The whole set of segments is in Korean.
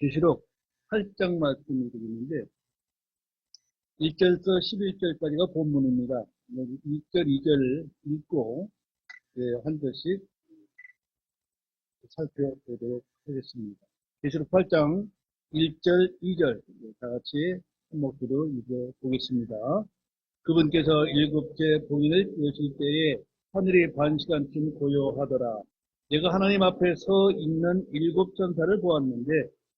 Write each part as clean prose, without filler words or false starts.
계시록 8장 말씀이 되겠는데 1절에서 11절까지가 본문입니다. 1절, 2절 읽고 한 절씩 살펴보도록 하겠습니다. 계시록 8장 1절, 2절 다 같이 한 목소리로 읽어보겠습니다. 그분께서 일곱째 봉인을 여실 때에 하늘이 반시간쯤 고요하더라. 내가 하나님 앞에 서 있는 일곱 천사를 보았는데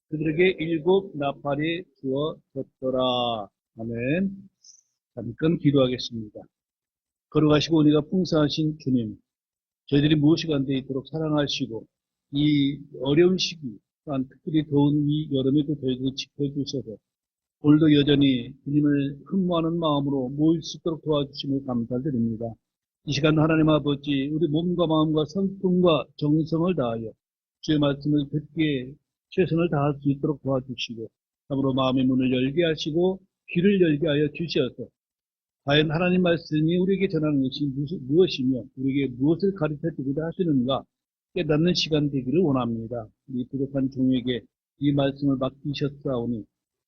그들에게 일곱 나팔이 주어졌더라. 아멘. 잠깐 기도하겠습니다. 걸어가시고 은혜가 풍성하신 주님, 저희들이 무엇이간데 있도록 사랑하시고 이 어려운 시기, 또한 특별히 더운 이 여름에도 저희들을 지켜주셔서 오늘도 여전히 주님을 흠모하는 마음으로 모일 수 있도록 도와주심을 감사드립니다. 이 시간 하나님 아버지, 우리 몸과 마음과 성품과 정성을 다하여 주의 말씀을 듣기에 최선을 다할 수 있도록 도와주시고, 참으로 마음의 문을 열게 하시고 귀를 열게 하여 주셔서 과연 하나님 말씀이 우리에게 전하는 것이 무엇이며 우리에게 무엇을 가르쳐 주고자 하시는가 깨닫는 시간 되기를 원합니다. 이 부족한 종에게 이 말씀을 맡기셨사오니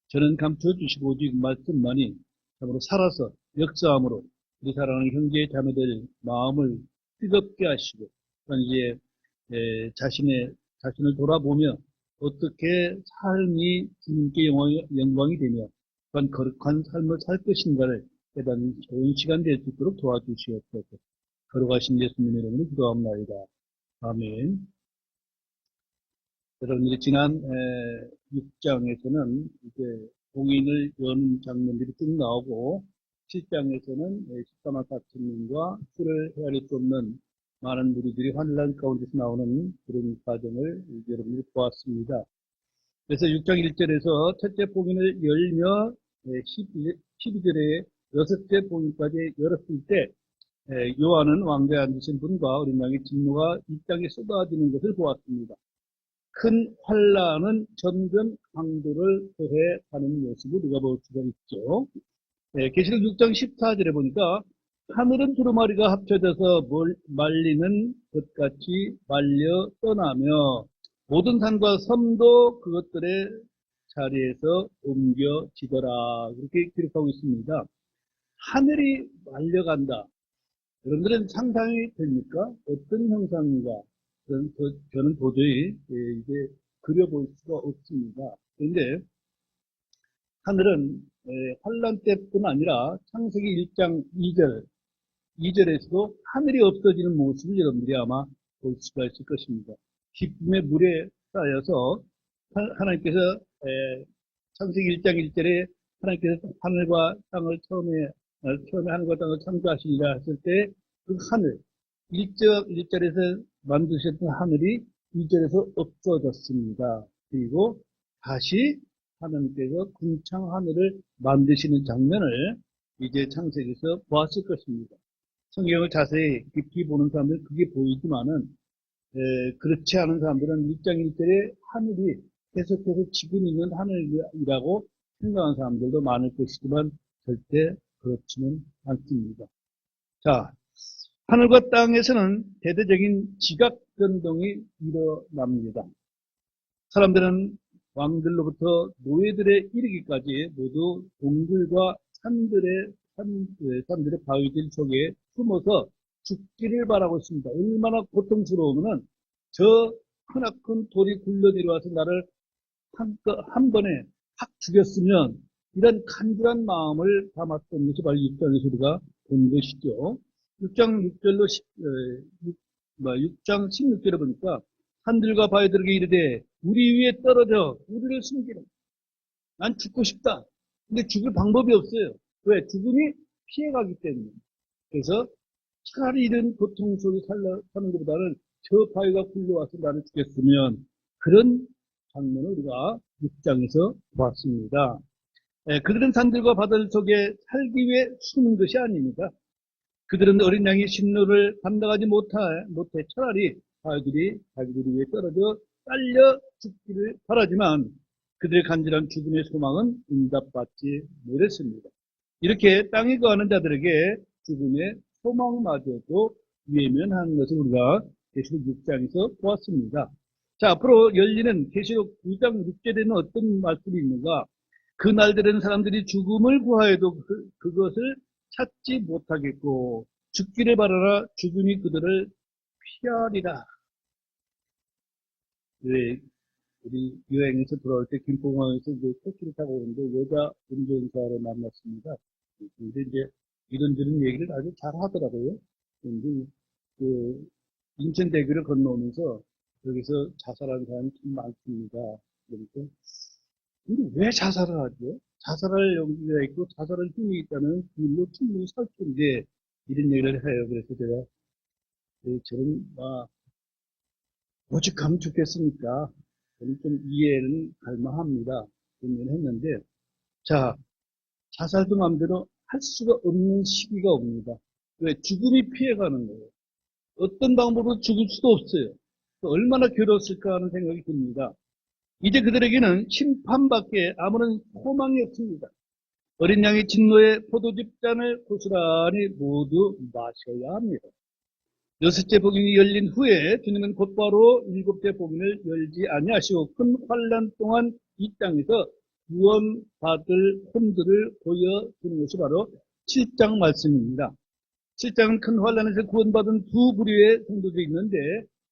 저는 감춰 주시고 오직 말씀만이 참으로 살아서 역사함으로 우리 사랑하는 형제 자매들 마음을 뜨겁게 하시고 이제 자신을 돌아보며 어떻게 삶이 주님께 영광이 되며 또한 거룩한 삶을 살 것인가를 깨닫는 좋은 시간 될 수 있도록 도와주시옵소서. 거룩하신 예수님의 이름으로 기도합니다. 아멘. 여러분들이 지난 6장에서는 이제 봉인을 여는 장면들이 쭉 나오고 7장에서는 십자가 다툼과 술을 헤아릴 수 없는 많은 무리들이 환란 가운데서 나오는 그런 과정을 여러분들이 보았습니다. 그래서 6장 1절에서 첫째 봉인을 열며 12절에 여섯째 봉인까지 열었을 때 요한은 왕좌에 앉으신 분과 어린 양의 진노가 이 땅에 쏟아지는 것을 보았습니다. 큰 환란은 점점 강도를 더해 가는 모습을 우리가 볼 수가 있죠. 계시록 6장 14절에 보니까 하늘은 두루마리가 합쳐져서 말리는 것 같이 말려 떠나며 모든 산과 섬도 그것들의 자리에서 옮겨지더라. 그렇게 기록하고 있습니다. 하늘이 말려간다. 여러분들은 상상이 됩니까? 어떤 형상인가? 저는 도저히 이제 그려볼 수가 없습니다. 그런데 하늘은 환란 때뿐 아니라 창세기 1장 2절에서도 하늘이 없어지는 모습을 여러분들이 아마 볼 수가 있을 것입니다. 기쁨의 물에 쌓여서 하나님께서 창세기 1장 1절에 하나님께서 하늘과 땅을 처음에 하늘과 땅을 창조하시리라 했을 때 그 하늘 1절에서 만드셨던 하늘이 2절에서 없어졌습니다. 그리고 다시 하나님께서 궁창 하늘을 만드시는 장면을 이제 창세기에서 보았을 것입니다. 성경을 자세히 깊이 보는 사람들은 그게 보이지만은 그렇지 않은 사람들은 1장 1절에 하늘이 계속해서 지금 있는 하늘이라고 생각하는 사람들도 많을 것이지만 절대 그렇지는 않습니다. 자, 하늘과 땅에서는 대대적인 지각 변동이 일어납니다. 사람들은 왕들로부터 노예들에 이르기까지 모두 동굴과 산들의 바위들 속에 숨어서 죽기를 바라고 있습니다. 얼마나 고통스러우면은 저 크나큰 돌이 굴러 내려와서 나를 한 번에 확 죽였으면 이런 간절한 마음을 담았던 것이 바로 6장에서 우리가 본 것이죠. 6장 16절에 보니까 산들과 바위들에게 이르되 우리 위에 떨어져 우리를 숨기라. 난 죽고 싶다. 근데 죽을 방법이 없어요. 왜? 죽음이 피해가기 때문에. 그래서 차라리 이런 고통 속에 사는 것보다는 저 바위가 굴러와서 나를 죽였으면 그런 장면을 우리가 6장에서 보았습니다. 그들은 산들과 바다들 속에 살기 위해 숨은 것이 아닙니다. 그들은 어린 양의 진노를 감당하지 못해 차라리 자기들이 위해 떨어져 딸려 죽기를 바라지만 그들의 간절한 죽음의 소망은 응답받지 못했습니다. 이렇게 땅에 거하는 자들에게 죽음의 소망마저도 외면하는 것을 우리가 계시록 6장에서 보았습니다. 자, 앞으로 열리는 계시록 9장 6절에는 어떤 말씀이 있는가? 그날들은 사람들이 죽음을 구하여도 그것을 찾지 못하겠고 죽기를 바라라 죽음이 그들을 피하리라. 왜 우리 여행에서 돌아올 때 김포공항에서 이제 택시를 타고 오는데 여자 운전사를 만났습니다. 근데 이제 이런저런 얘기를 아주 잘 하더라고요. 근데 그 인천대교를 건너오면서 여기서 자살한 사람이 참 많습니다. 그러니까 근데 왜 자살을 하죠? 자살할 용기가 있고 자살할 힘이 있다면 그걸로 충분히 살 텐데 이런 얘기를 해요. 그래서 제가 저는 오직 하면 좋겠습니까? 저는 좀 이해는 갈만합니다. 그런 얘기를 했는데 자 자살도 마음대로 할 수가 없는 시기가 옵니다. 왜? 죽음이 피해가는 거예요. 어떤 방법으로 죽을 수도 없어요. 또 얼마나 괴로웠을까 하는 생각이 듭니다. 이제 그들에게는 심판밖에 아무런 소망이 없습니다. 어린 양의 진노의 포도즙 잔을 고스란히 모두 마셔야 합니다. 여섯째 복음이 열린 후에 주님은 곧바로 일곱째 복음을 열지 아니하시고 큰 환란 동안 이 땅에서 구원받을 혼들을 보여주는 것이 바로 7장 말씀입니다. 7장은 큰 환란에서 구원받은 두 부류의 성도들이 있는데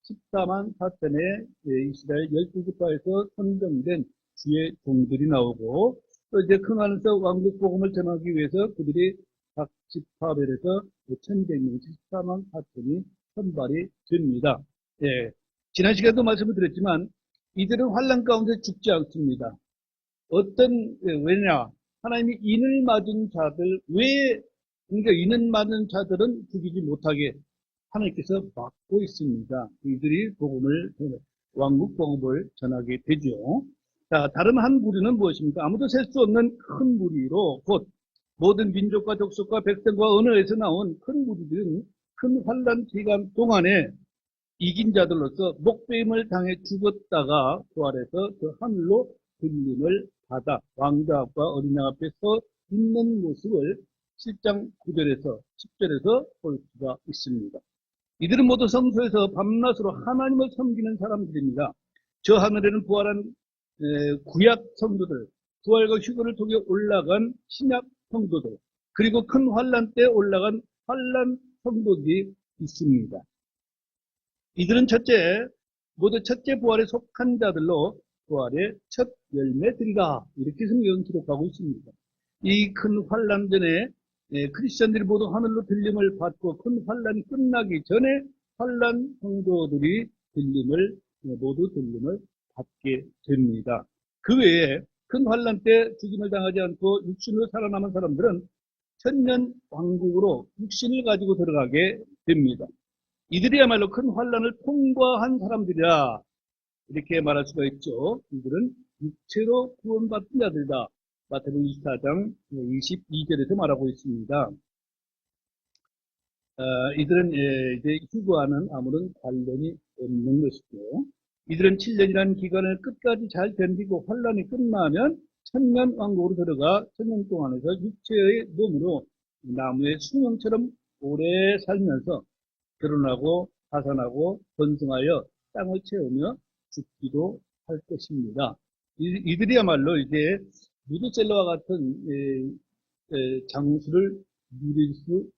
14만 4천의 이스라엘 12지파에서 선정된 주의 종들이 나오고 또 이제 큰 환란에서 왕국 복음을 전하기 위해서 그들이 각 지파별에서 1,100명 14만 4천이 선발이 됩니다. 예, 지난 시간에도 말씀을 드렸지만 이들은 환란 가운데 죽지 않습니다. 왜냐? 하나님이 인을 맞은 자들, 그러니까 인을 맞은 자들은 죽이지 못하게 하나님께서 막고 있습니다. 이들이 왕국 복음을 전하게 되죠. 자, 다른 한 무리는 무엇입니까? 아무도 셀 수 없는 큰 무리로 곧 모든 민족과 족속과 백성과 언어에서 나온 큰 무리들은 큰 환란 기간 동안에 이긴 자들로서 목배임을 당해 죽었다가 부활해서 그 하늘로 들림을 받아 왕자 앞과 어린 양 앞에 서 있는 모습을 7장 9절에서 10절에서 볼 수가 있습니다. 이들은 모두 성소에서 밤낮으로 하나님을 섬기는 사람들입니다. 저 하늘에는 부활한 구약 성도들, 부활과 휴거를 통해 올라간 신약 성도들, 그리고 큰 환란 때 올라간 환란 성도들이 있습니다. 이들은 모두 첫째 부활에 속한 자들로 부활의 첫 열매들이다. 이렇게 성경은 기록하고 있습니다. 이 큰 환란 전에 크리스천들이 모두 하늘로 들림을 받고 큰 환란이 끝나기 전에 환란 성도들이 모두 들림을 받게 됩니다. 그 외에 큰 환란 때 죽임을 당하지 않고 육신으로 살아남은 사람들은 천년 왕국으로 육신을 가지고 들어가게 됩니다. 이들이야말로 큰 환란을 통과한 사람들이라 이렇게 말할 수가 있죠. 이들은 육체로 구원받은 자들이다. 마태복음 24장 22절에서 말하고 있습니다. 이들은 이제 휴거와는 아무런 관련이 없는 것이죠. 이들은 7년이라는 기간을 끝까지 잘 견디고 환란이 끝나면 천년 왕국으로 들어가 천년 동안에서 육체의 몸으로 나무의 수명처럼 오래 살면서 결혼하고 파산하고 번성하여 땅을 채우며 죽기도 할 것입니다. 이들이야말로 이제 무드셀러와 같은 장수를 누릴 수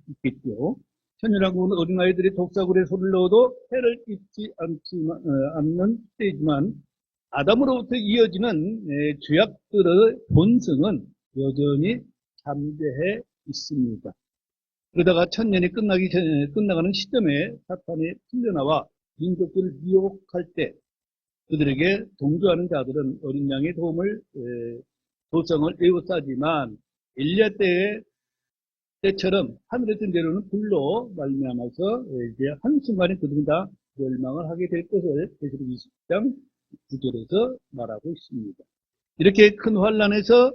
있겠죠. 천연왕국은 어린아이들이 독사굴에 소리를 넣어도 해를 입지 않는 때이지만 아담으로부터 이어지는 죄악들의 본성은 여전히 잠재해 있습니다. 그러다가 천년이 끝나가는 시점에 사탄이 풀려나와 민족들을 미혹할 때 그들에게 동조하는 자들은 어린 양의 도성을 에워싸지만 엘리야 때처럼 하늘에서 내려오는 불로 말미암아서 이제 한순간에 그들은 다 멸망을 하게 될 것을 계시록 20장 9절에서 말하고 있습니다. 이렇게 큰 환란에서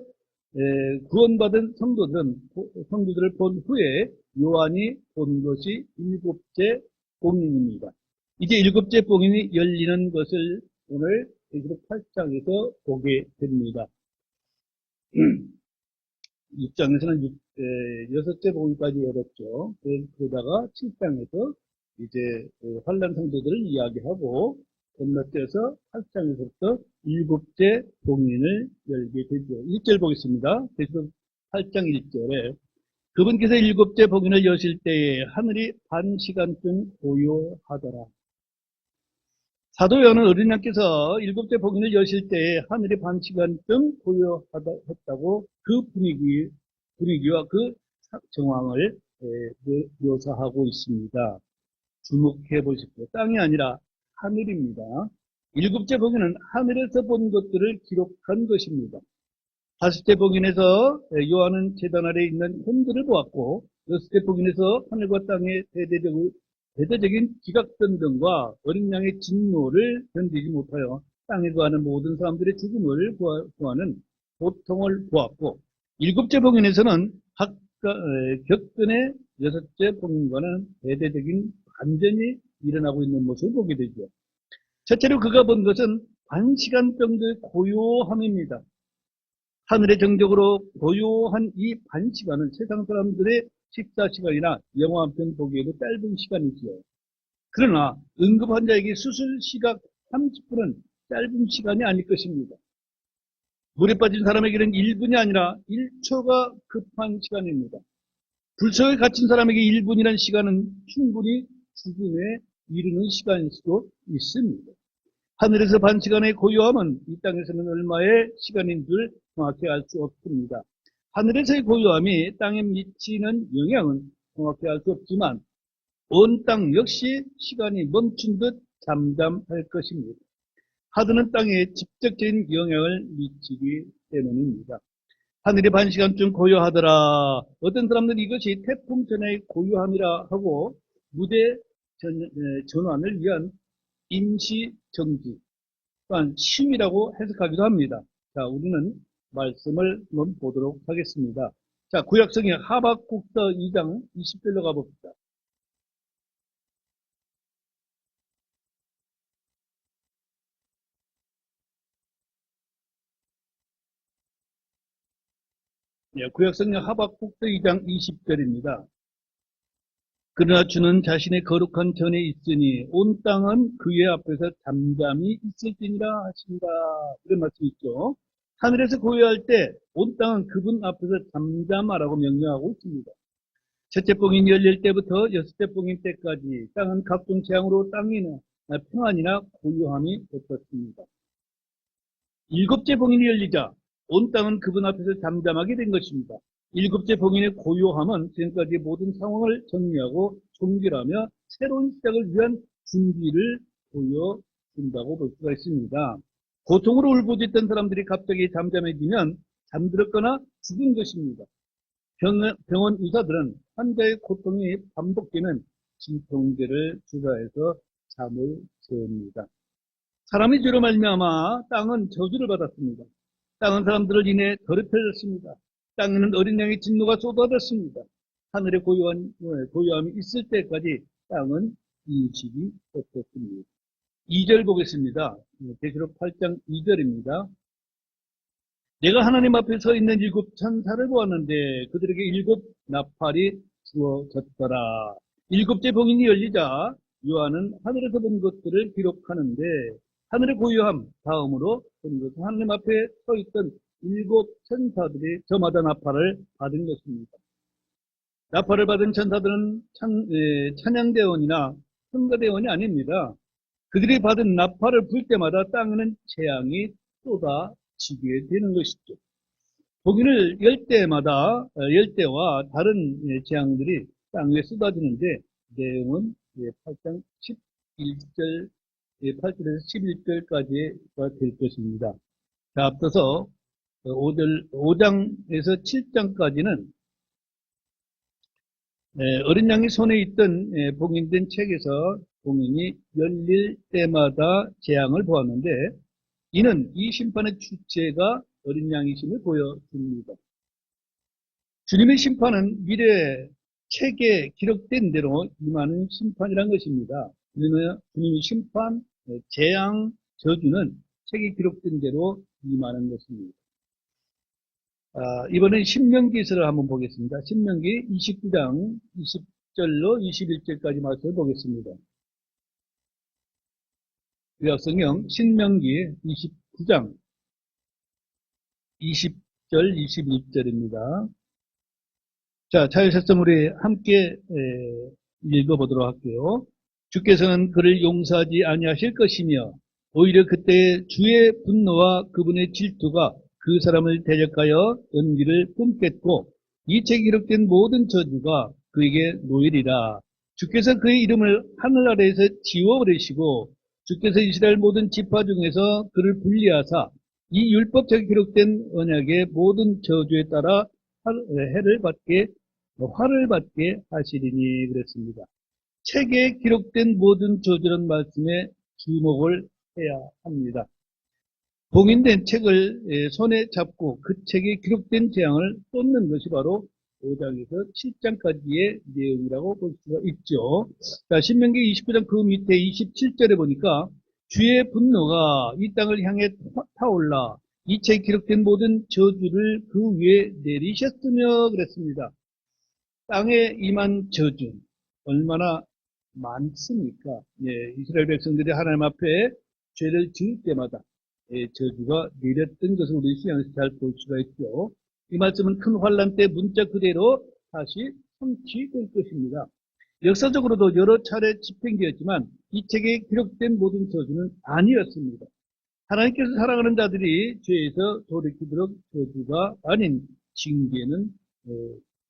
구원받은 성도들을 본 후에 요한이 본 것이 일곱째 봉인입니다. 이제 일곱째 봉인이 열리는 것을 오늘 계시록 8장에서 보게 됩니다. 6장에서는 여섯째 봉인까지 열었죠. 그러다가 7장에서 이제 환란 성도들을 이야기하고 건너뛰어서 8장에서부터 7째 봉인을 열게 되죠. 1절 보겠습니다. 계속 8장 1절에 그분께서 7째 봉인을 여실 때에 하늘이 반 시간쯤 고요하더라. 사도 요한은 어린 양께서 7째 봉인을 여실 때에 하늘이 반 시간쯤 고요했다고 그 분위기와 그 정황을 묘사하고 있습니다. 주목해 보십시오. 땅이 아니라 하늘입니다. 7째 봉인은 하늘에서 본 것들을 기록한 것입니다. 5째 봉인에서 요한은 제단 아래 있는 혼들을 보았고 6째 봉인에서 하늘과 땅의 대대적인 기각변동과 어린 양의 진노를 견디지 못하여 땅에 거하는 모든 사람들의 죽음을 구하는 고통을 보았고 7째 봉인에서는 격변의 6째 봉인과는 대대적인 반전이 일어나고 있는 모습을 보게 되죠. 첫째로 그가 본 것은 반시간 정도의 고요함입니다. 하늘의 정적으로 고요한 이 반시간은 세상 사람들의 식사 시간이나 영화 한 편 보기에도 짧은 시간이지요. 그러나 응급 환자에게 수술 시각 30분은 짧은 시간이 아닐 것입니다. 물에 빠진 사람에게는 1분이 아니라 1초가 급한 시간입니다. 불속에 갇힌 사람에게 1분이라는 시간은 충분히 죽음에 이르는 시간일 수도 있습니다. 하늘에서 반 시간의 고요함은 이 땅에서는 얼마의 시간인 줄 정확히 알 수 없습니다. 하늘에서의 고요함이 땅에 미치는 영향은 정확히 알 수 없지만 온 땅 역시 시간이 멈춘 듯 잠잠할 것입니다. 하늘은 땅에 직접적인 영향을 미치기 때문입니다. 하늘이 반 시간쯤 고요하더라. 어떤 사람들은 이것이 태풍 전의 고요함이라 하고 무대 전환을 위한 임시 정지, 또한 쉼이라고 해석하기도 합니다. 자, 우리는 말씀을 한번 보도록 하겠습니다. 자, 구약성경 하박국서 2장 20절로 가봅시다. 예, 구약성경 하박국서 2장 20절입니다. 그러나 주는 자신의 거룩한 전에 있으니 온 땅은 그의 앞에서 잠잠히 있을지니라 하신다. 이런 말씀이 있죠. 하늘에서 고요할 때 온 땅은 그분 앞에서 잠잠하라고 명령하고 있습니다. 첫째 봉인이 열릴 때부터 6째 봉인 때까지 땅은 각종 재앙으로 땅이나 평안이나 고요함이 없었습니다. 7째 봉인이 열리자 온 땅은 그분 앞에서 잠잠하게 된 것입니다. 7째 봉인의 고요함은 지금까지 모든 상황을 정리하고 종결하며 새로운 시작을 위한 준비를 보여준다고 볼 수가 있습니다. 고통으로 울부짖던 사람들이 갑자기 잠잠해지면 잠들었거나 죽은 것입니다. 병원 의사들은 환자의 고통이 반복되는 진통제를 주사해서 잠을 재웁니다. 사람의 죄로 말미암아 땅은 저주를 받았습니다. 땅은 사람들을 인해 더럽혀졌습니다. 땅에는 어린 양의 진노가 쏟아졌습니다. 하늘의 고요함이 있을 때까지 땅은 인식이 없었습니다. 2절 보겠습니다. 계시록 8장 2절입니다. 내가 하나님 앞에 서 있는 7 천사를 보았는데 그들에게 7 나팔이 주어졌더라. 7째 봉인이 열리자 요한은 하늘에서 본 것들을 기록하는데 하늘의 고요함 다음으로 본 것은 하나님 앞에 서 있던 7 천사들이 저마다 나팔을 받은 것입니다. 나팔을 받은 천사들은 찬양대원이나 성가대원이 아닙니다. 그들이 받은 나팔을 불 때마다 땅에는 재앙이 쏟아지게 되는 것이죠. 봉인을 열 때와 다른 재앙들이 땅 위에 쏟아지는데 내용은 8장 11절, 8절에서 11절까지가 될 것입니다. 자, 앞서서 5장에서 7장까지는 어린 양이 손에 있던 봉인된 책에서 봉인이 열릴 때마다 재앙을 보았는데 이는 이 심판의 주체가 어린 양이심을 보여줍니다. 주님의 심판은 미래 책에 기록된 대로 임하는 심판이란 것입니다. 주님의 심판, 재앙, 저주는 책에 기록된 대로 임하는 것입니다. 이번엔 신명기서를 한번 보겠습니다. 신명기 29장 20절로 21절까지 말씀을 보겠습니다. 구약성경 신명기 29장 20절 21절입니다. 자, 자유색성 우리 함께 읽어보도록 할게요. 주께서는 그를 용서하지 아니하실 것이며 오히려 그때 주의 분노와 그분의 질투가 그 사람을 대적하여 연기를 뿜겠고 이 책에 기록된 모든 저주가 그에게 놓이리라. 주께서 그의 이름을 하늘 아래에서 지워버리시고 주께서 이스라엘 모든 지파 중에서 그를 분리하사 이 율법책에 기록된 언약의 모든 저주에 따라 화를 받게 하시리니 그랬습니다. 책에 기록된 모든 저주란 말씀에 주목을 해야 합니다. 봉인된 책을 손에 잡고 그 책에 기록된 재앙을 쏟는 것이 바로 5장에서 7장까지의 내용이라고 볼 수가 있죠. 자, 신명기 29장 그 밑에 27절에 보니까 주의 분노가 이 땅을 향해 타올라 이 책에 기록된 모든 저주를 그 위에 내리셨으며 그랬습니다. 땅에 임한 저주 얼마나 많습니까? 예, 이스라엘 백성들이 하나님 앞에 죄를 지을 때마다 저주가 내렸던 것을 우리 신앙에서 잘 볼 수가 있죠. 이 말씀은 큰 환란 때 문자 그대로 다시 성취될 것입니다. 역사적으로도 여러 차례 집행되었지만 이 책에 기록된 모든 저주는 아니었습니다. 하나님께서 사랑하는 자들이 죄에서 돌이키도록 저주가 아닌 징계는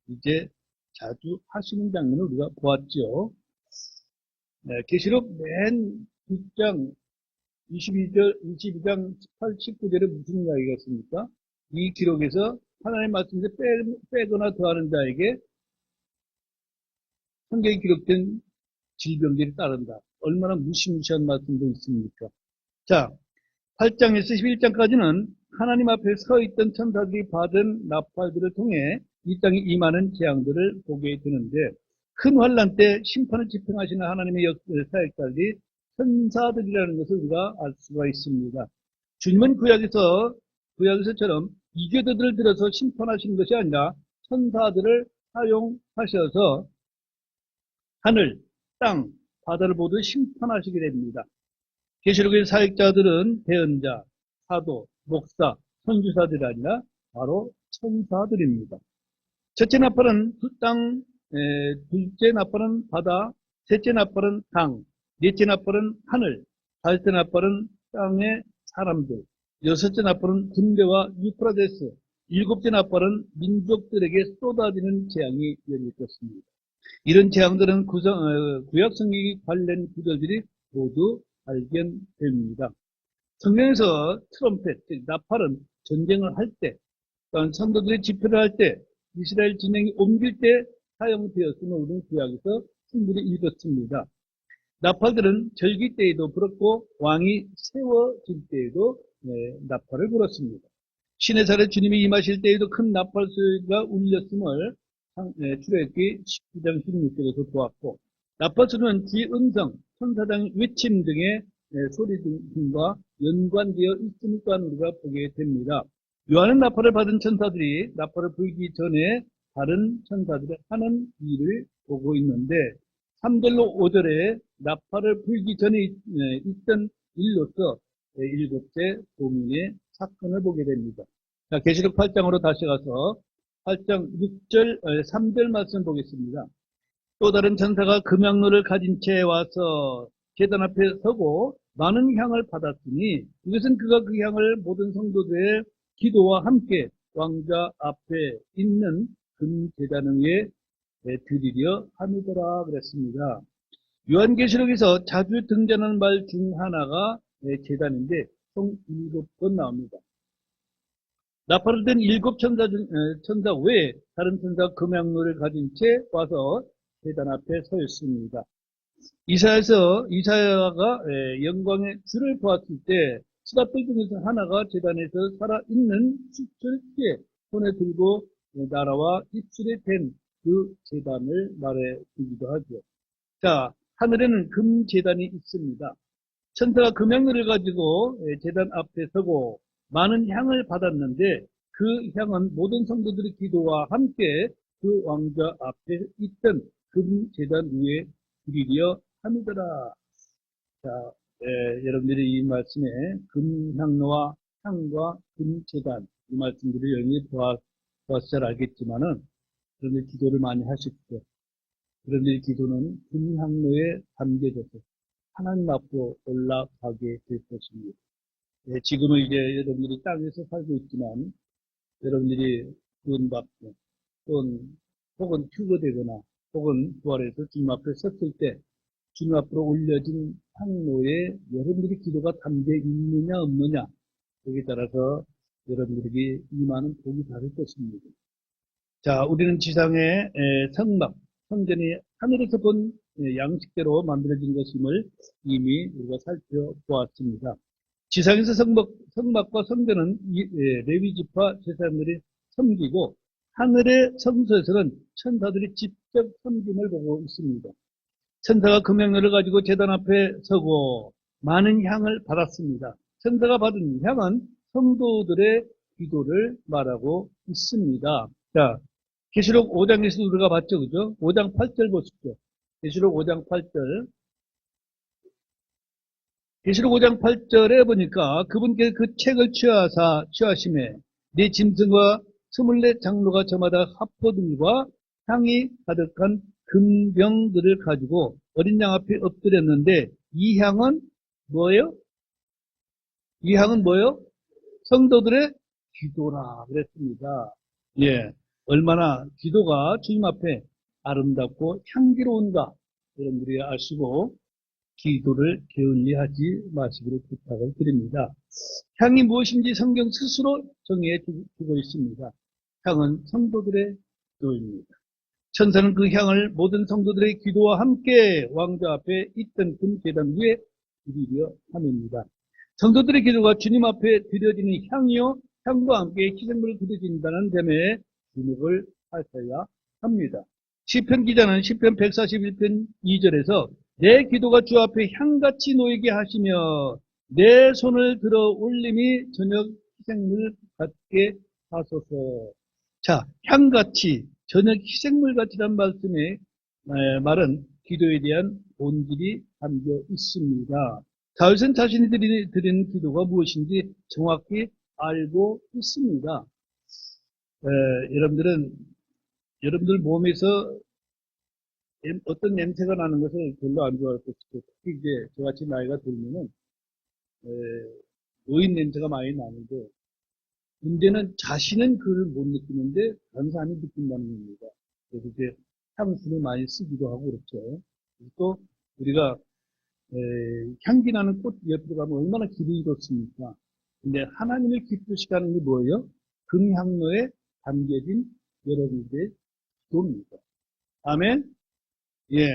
이제 자주 하시는 장면을 우리가 보았죠. 계시록 맨 뒷장 22장 18, 19절에 무슨 이야기가 있습니까? 이 기록에서 하나님의 말씀에 빼거나 더하는 자에게 성경에 기록된 질병들이 따른다. 얼마나 무시무시한 말씀도 있습니까? 자, 8장에서 11장까지는 하나님 앞에 서 있던 천사들이 받은 나팔들을 통해 이 땅에 임하는 재앙들을 보게 되는데 큰 환란 때 심판을 집행하시는 하나님의 사역자들이 천사들이라는 것을 우리가 알 수가 있습니다. 주님은 구약에서처럼 이교도들을 들어서 심판하시는 것이 아니라 천사들을 사용하셔서 하늘, 땅, 바다를 모두 심판하시게 됩니다. 계시록의 사역자들은 대언자, 사도, 목사, 선지자들이 아니라 바로 천사들입니다. 첫째 나팔은 땅, 둘째 나팔은 바다, 셋째 나팔은 강, 넷째 나팔은 하늘, 다섯째 나팔은 땅의 사람들, 여섯째 나팔은 군대와 유프라데스, 일곱째 나팔은 민족들에게 쏟아지는 재앙이 열릴 것입니다. 이런 재앙들은 구약 성경에 관련 구절들이 모두 발견됩니다. 성경에서 트럼펫, 즉 나팔은 전쟁을 할 때, 또한 선도들의 집회를 할 때, 이스라엘 진영이 옮길 때 사용되었음을 우리는 구약에서 충분히 읽었습니다. 나팔들은 절기 때에도 불었고 왕이 세워질 때에도 나팔을 불었습니다. 신의 살에 주님이 임하실 때에도 큰 나팔 소리가 울렸음을 출애굽기 19장 16절에서 보았고 나팔 소리는 주의 음성, 천사장 외침 등의 소리 등과 연관되어 있음을 또한 우리가 보게 됩니다. 요한은 나팔을 받은 천사들이 나팔을 불기 전에 다른 천사들이 하는 일을 보고 있는데 3절로 5절에 나팔을 불기 전에 있던 일로서 일곱째 봉인의 사건을 보게 됩니다. 자, 계시록 8장으로 다시 가서 8장 6절, 3절 말씀 보겠습니다. 또 다른 천사가 금향로를 가진 채 와서 제단 앞에 서고 많은 향을 받았으니 이것은 그가 그 향을 모든 성도들의 기도와 함께 왕자 앞에 있는 금제단 위에 드리려 함이더라 그랬습니다. 요한계시록에서 자주 등장하는 말 중 하나가 제단인데 총 7번 나옵니다. 나팔을 든 7천사 외에 다른 천사가 금향로를 가진 채 와서 제단 앞에 서 있습니다. 이사야가 영광의 주를 보았을 때 수다들 중에서 하나가 제단에서 살아있는 수철기에 손에 들고 날아와 입술에 댄 그 제단을 말해 주기도 하죠. 자, 하늘에는 금제단이 있습니다. 천사가 금향로를 가지고 제단 앞에 서고 많은 향을 받았는데 그 향은 모든 성도들의 기도와 함께 그 왕자 앞에 있던 금제단 위에 드리려 함이더라. 자, 여러분들이 이 말씀에 금향로와 향과 금제단 이 말씀들을 영리 보아서 잘 알겠지만은 그런데 기도를 많이 하십시오. 그런데 기도는 금향로에 담겨져서 하나님 앞으로 올라가게 될 것입니다. 지금은 이제 여러분들이 땅에서 살고 있지만 여러분들이 구원받고 혹은 휴거되거나 혹은 부활해서 주님 앞에 섰을 때 주님 앞으로 올려진 향로에 여러분들이 기도가 담겨 있느냐 없느냐 여기에 따라서 여러분들에게 임하는 복이 다를 것입니다. 자, 우리는 지상의 성막, 성전이 하늘에서 본 양식대로 만들어진 것임을 이미 우리가 살펴보았습니다. 지상에서 성막과 성전은 레위지파 제사장들이 섬기고 하늘의 성소에서는 천사들이 직접 섬김을 보고 있습니다. 천사가 금향로를 가지고 제단 앞에 서고 많은 향을 받았습니다. 천사가 받은 향은 성도들의 기도를 말하고 있습니다. 자, 계시록 5장에서 우리가 봤죠, 그죠? 5장 8절 보십시오. 계시록 5장 8절. 계시록 5장 8절에 보니까 그분께서 그 책을 취하심에 네 짐승과 24 장로가 저마다 화포들과 향이 가득한 금병들을 가지고 어린 양 앞에 엎드렸는데 이 향은 뭐예요? 이 향은 뭐예요? 성도들의 기도라 그랬습니다. 예, 얼마나 기도가 주님 앞에 아름답고 향기로운가 여러분들이 아시고 기도를 게을리 하지 마시기를 부탁을 드립니다. 향이 무엇인지 성경 스스로 정의해 주고 있습니다. 향은 성도들의 기도입니다. 천사는 그 향을 모든 성도들의 기도와 함께 왕좌 앞에 있던 금 계단 위에 드리려 함입니다. 성도들의 기도가 주님 앞에 드려지는 향이요 향과 함께 희생물을 드려진다는 점에 주목을 하셔야 합니다. 시편 기자는 시편 141편 2절에서 내 기도가 주 앞에 향같이 놓이게 하시며 내 손을 들어 올림이 저녁 희생물 같게 하소서. 자, 향같이 저녁 희생물 같이란 말은 기도에 대한 본질이 담겨 있습니다. 다윗은 자신이 드리는 기도가 무엇인지 정확히 알고 있습니다. 여러분들 몸에서 어떤 냄새가 나는 것을 별로 안 좋아할 것이고, 특히 이제 저같이 나이가 들면은, 노인 냄새가 많이 나는데, 문제는 자신은 그걸 못 느끼는데, 다른 사람이 느낀다는 겁니다. 그래서 이제 향수를 많이 쓰기도 하고 그렇죠. 또, 우리가, 향기 나는 꽃 옆으로 가면 얼마나 기분이 좋습니까? 근데 하나님을 기쁘시게 하는 게 뭐예요? 금향로에 담겨진 여러분들의 기도입니다. 아멘? 예.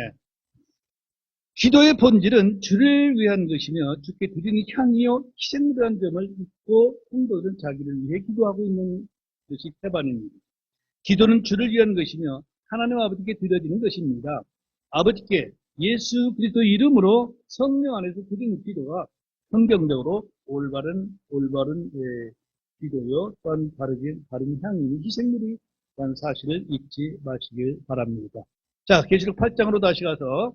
기도의 본질은 주를 위한 것이며 주께 드리는 향이요 희생이라는 점을 잊고 성도들은 자기를 위해 기도하고 있는 것이 태반입니다. 기도는 주를 위한 것이며 하나님 아버지께 드려지는 것입니다. 아버지께 예수 그리스도 이름으로 성령 안에서 드리는 기도가 성경적으로 올바른 기도요 또한 바른 향이 희생물이라는 사실을 잊지 마시길 바랍니다. 자, 계시록 8장으로 다시 가서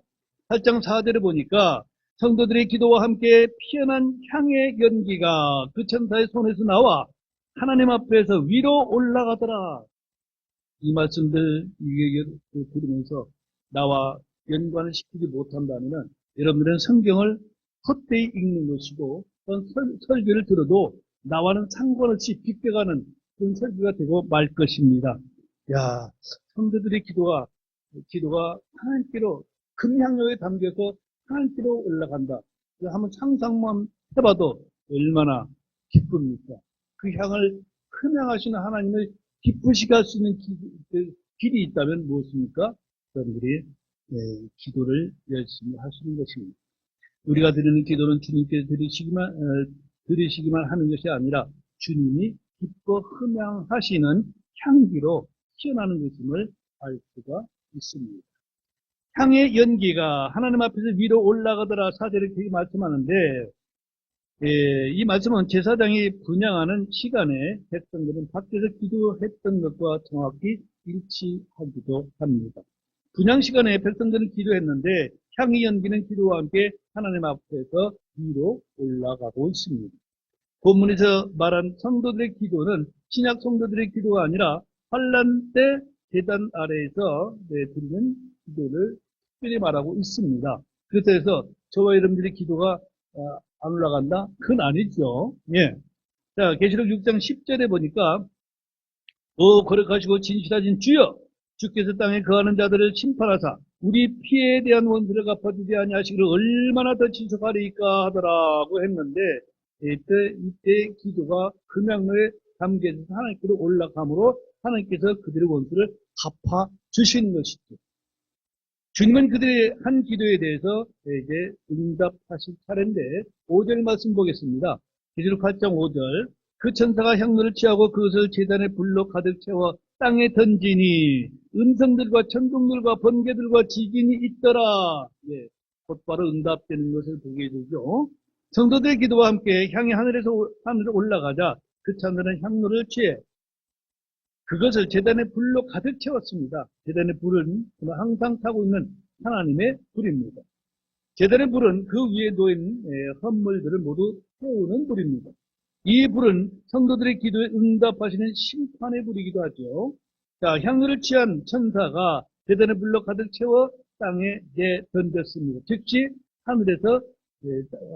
8장 4절에 보니까 성도들의 기도와 함께 피어난 향의 연기가 그 천사의 손에서 나와 하나님 앞에서 위로 올라가더라. 이 말씀들 들으면서 나와 연관을 시키지 못한다면 여러분들은 성경을 헛되이 읽는 것이고 설교를 들어도 나와는 상관없이 빗겨가는 그런 설교가 되고 말 것입니다. 야, 성도들의 기도가 하나님께로 금향로에 담겨서 하나님께로 올라간다. 한번 상상만 해봐도 얼마나 기쁩니까? 그 향을 흠양하시는 하나님을 기쁘시게 할 수 있는 길이 있다면 무엇입니까? 여러분들이 기도를 열심히 하시는 것입니다. 우리가 드리는 기도는 주님께 드리시기만 하는 것이 아니라 주님이 기뻐 흠양하시는 향기로 튀어나오는 것임을 알 수가 있습니다. 향의 연기가 하나님 앞에서 위로 올라가더라 사절을 그렇게 말씀하는데 이 말씀은 제사장이 분향하는 시간에 백성들은 밖에서 기도했던 것과 정확히 일치하기도 합니다. 분향 시간에 백성들은 기도했는데 향의 연기는 기도와 함께 하나님 앞에서 위로 올라가고 있습니다. 본문에서 말한 성도들의 기도는 신약 성도들의 기도가 아니라 환란 때 제단 아래에서 드리는 기도를 특별히 말하고 있습니다. 그래서 저와 여러분들의 기도가 안 올라간다? 그건 아니죠. 예. 자, 계시록 6장 10절에 보니까 거룩하시고 진실하신 주여, 주께서 땅에 거하는 자들을 심판하사 우리 피해에 대한 원수를 갚아주지 아니하시기를 얼마나 더 지속하리까 하더라고 했는데, 이때 기도가 금양로에 담겨서 하나님께로 올라감으로 하나님께서 그들의 원수를 갚아주시는 것이죠. 주님은 그들의 한 기도에 대해서 이제 응답하실 차례인데, 5절 말씀 보겠습니다. 계시록 8장 5절. 그 천사가 향로를 취하고 그것을 제단의 불로 가득 채워 땅에 던지니 음성들과 천둥들과 번개들과 지진이 있더라. 예, 곧바로 응답되는 것을 보게 되죠. 성도들의 기도와 함께 향이 하늘로 올라가자 그 천사는 향로를 취해 그것을 제단의 불로 가득 채웠습니다. 제단의 불은 항상 타고 있는 하나님의 불입니다. 제단의 불은 그 위에 놓인 헌물들을 모두 태우는 불입니다. 이 불은 성도들의 기도에 응답하시는 심판의 불이기도 하죠. 자, 향유를 취한 천사가 제단의 불로 가득 채워 땅에 던졌습니다. 즉시 하늘에서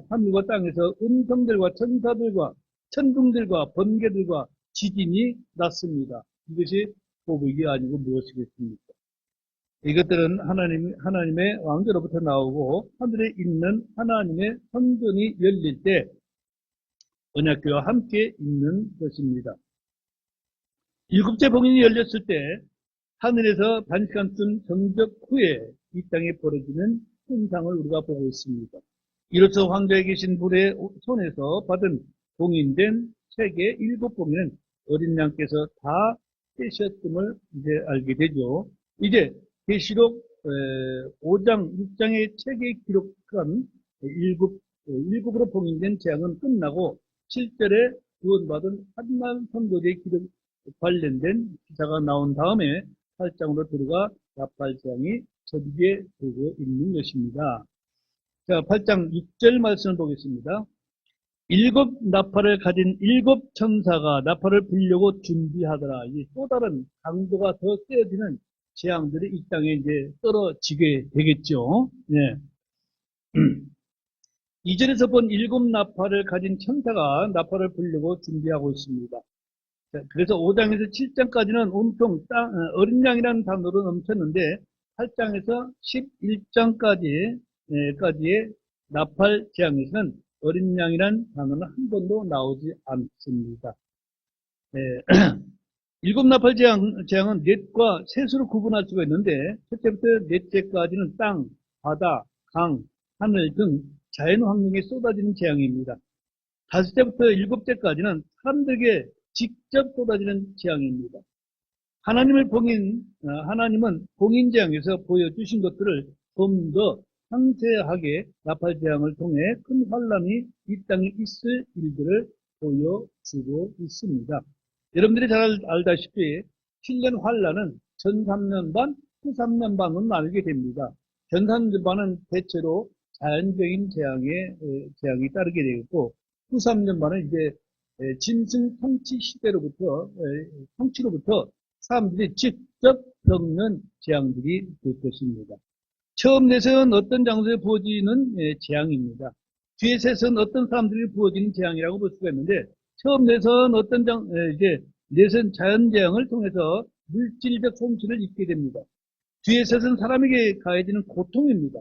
하늘과 땅에서 음성들과 천사들과 천둥들과 번개들과 지진이 났습니다. 이것이 보복이 아니고 무엇이겠습니까? 이것들은 하나님의 왕조로부터 나오고 하늘에 있는 하나님의 성전이 열릴 때 언약궤와 함께 있는 것입니다. 일곱째 봉인이 열렸을 때 하늘에서 반시간쯤 정적 후에 이 땅에 벌어지는 현상을 우리가 보고 있습니다. 이로써 황제에 계신 불의 손에서 받은 봉인된 세계 7봉인은 어린 양께서 다 깨셨음을 이제 알게 되죠. 이제 계시록 5장, 6장의 책에 기록한 일곱으로 봉인된 재앙은 끝나고 7절에 구원받은 한만 성도들의 기록 관련된 기사가 나온 다음에 8장으로 들어가 나팔 재앙이 전개되고 있는 것입니다. 자, 8장 6절 말씀을 보겠습니다. 일곱 나팔을 가진 일곱 천사가 나팔을 불려고 준비하더라. 이 또 다른 강도가 더 세어지는 재앙들이 이 땅에 이제 떨어지게 되겠죠. 네. 2절에서 본 일곱 나팔을 가진 천사가 나팔을 불려고 준비하고 있습니다. 자, 그래서 5장에서 7장까지는 온통 어린 양이라는 단어로 넘쳤는데 8장에서 11장까지의 나팔 재앙에서는 어린 양이라는 단어는 한 번도 나오지 않습니다. 일곱 나팔 재앙은 넷과 셋으로 구분할 수가 있는데 첫째부터 넷째까지는 땅, 바다, 강, 하늘 등 자연 환경에 쏟아지는 재앙입니다. 다섯째부터 일곱째까지는 사람들에게 직접 쏟아지는 재앙입니다. 하나님은 봉인 재앙에서 보여주신 것들을 좀 더 상세하게 나팔 재앙을 통해 큰 환란이 이 땅에 있을 일들을 보여주고 있습니다. 여러분들이 잘 알다시피 7년 환란은 전 3년 반, 후 3년 반으로 나누게 됩니다. 전 3년 반은 대체로 자연적인 재앙이 따르게 되겠고, 후 3년 반은 이제 짐승 통치 시대로부터, 통치로부터 사람들이 직접 겪는 재앙들이 될 것입니다. 처음 내세운 어떤 장소에 부어지는 재앙입니다. 뒤에 셋은 어떤 사람들이 부어지는 재앙이라고 볼 수가 있는데, 처음 내선 내선 자연재앙을 통해서 물질적 손실을 입게 됩니다. 뒤에 셋은 사람에게 가해지는 고통입니다.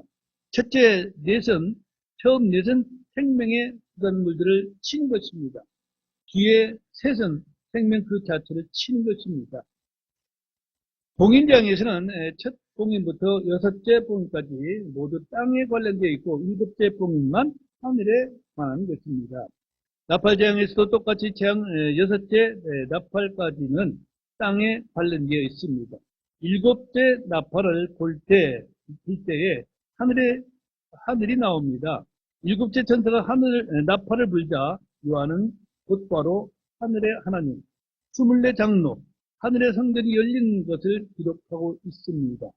첫째 넷은 처음 넷은 생명의 부단물들을 치는 것입니다. 뒤에 셋은 생명 그 자체를 치는 것입니다. 봉인재앙에서는 첫 봉인부터 여섯째 봉인까지 모두 땅에 관련되어 있고 일곱째 봉인만 하늘에 관한 것입니다. 나팔재앙에서도 똑같이 여섯째 나팔까지는 땅에 관련되어 있습니다. 일곱째 나팔을 불 때에 하늘이 나옵니다. 일곱째 천사가 나팔을 불자 요한은 곧바로 하늘의 하나님, 24장로, 하늘의 성전이 열린 것을 기록하고 있습니다.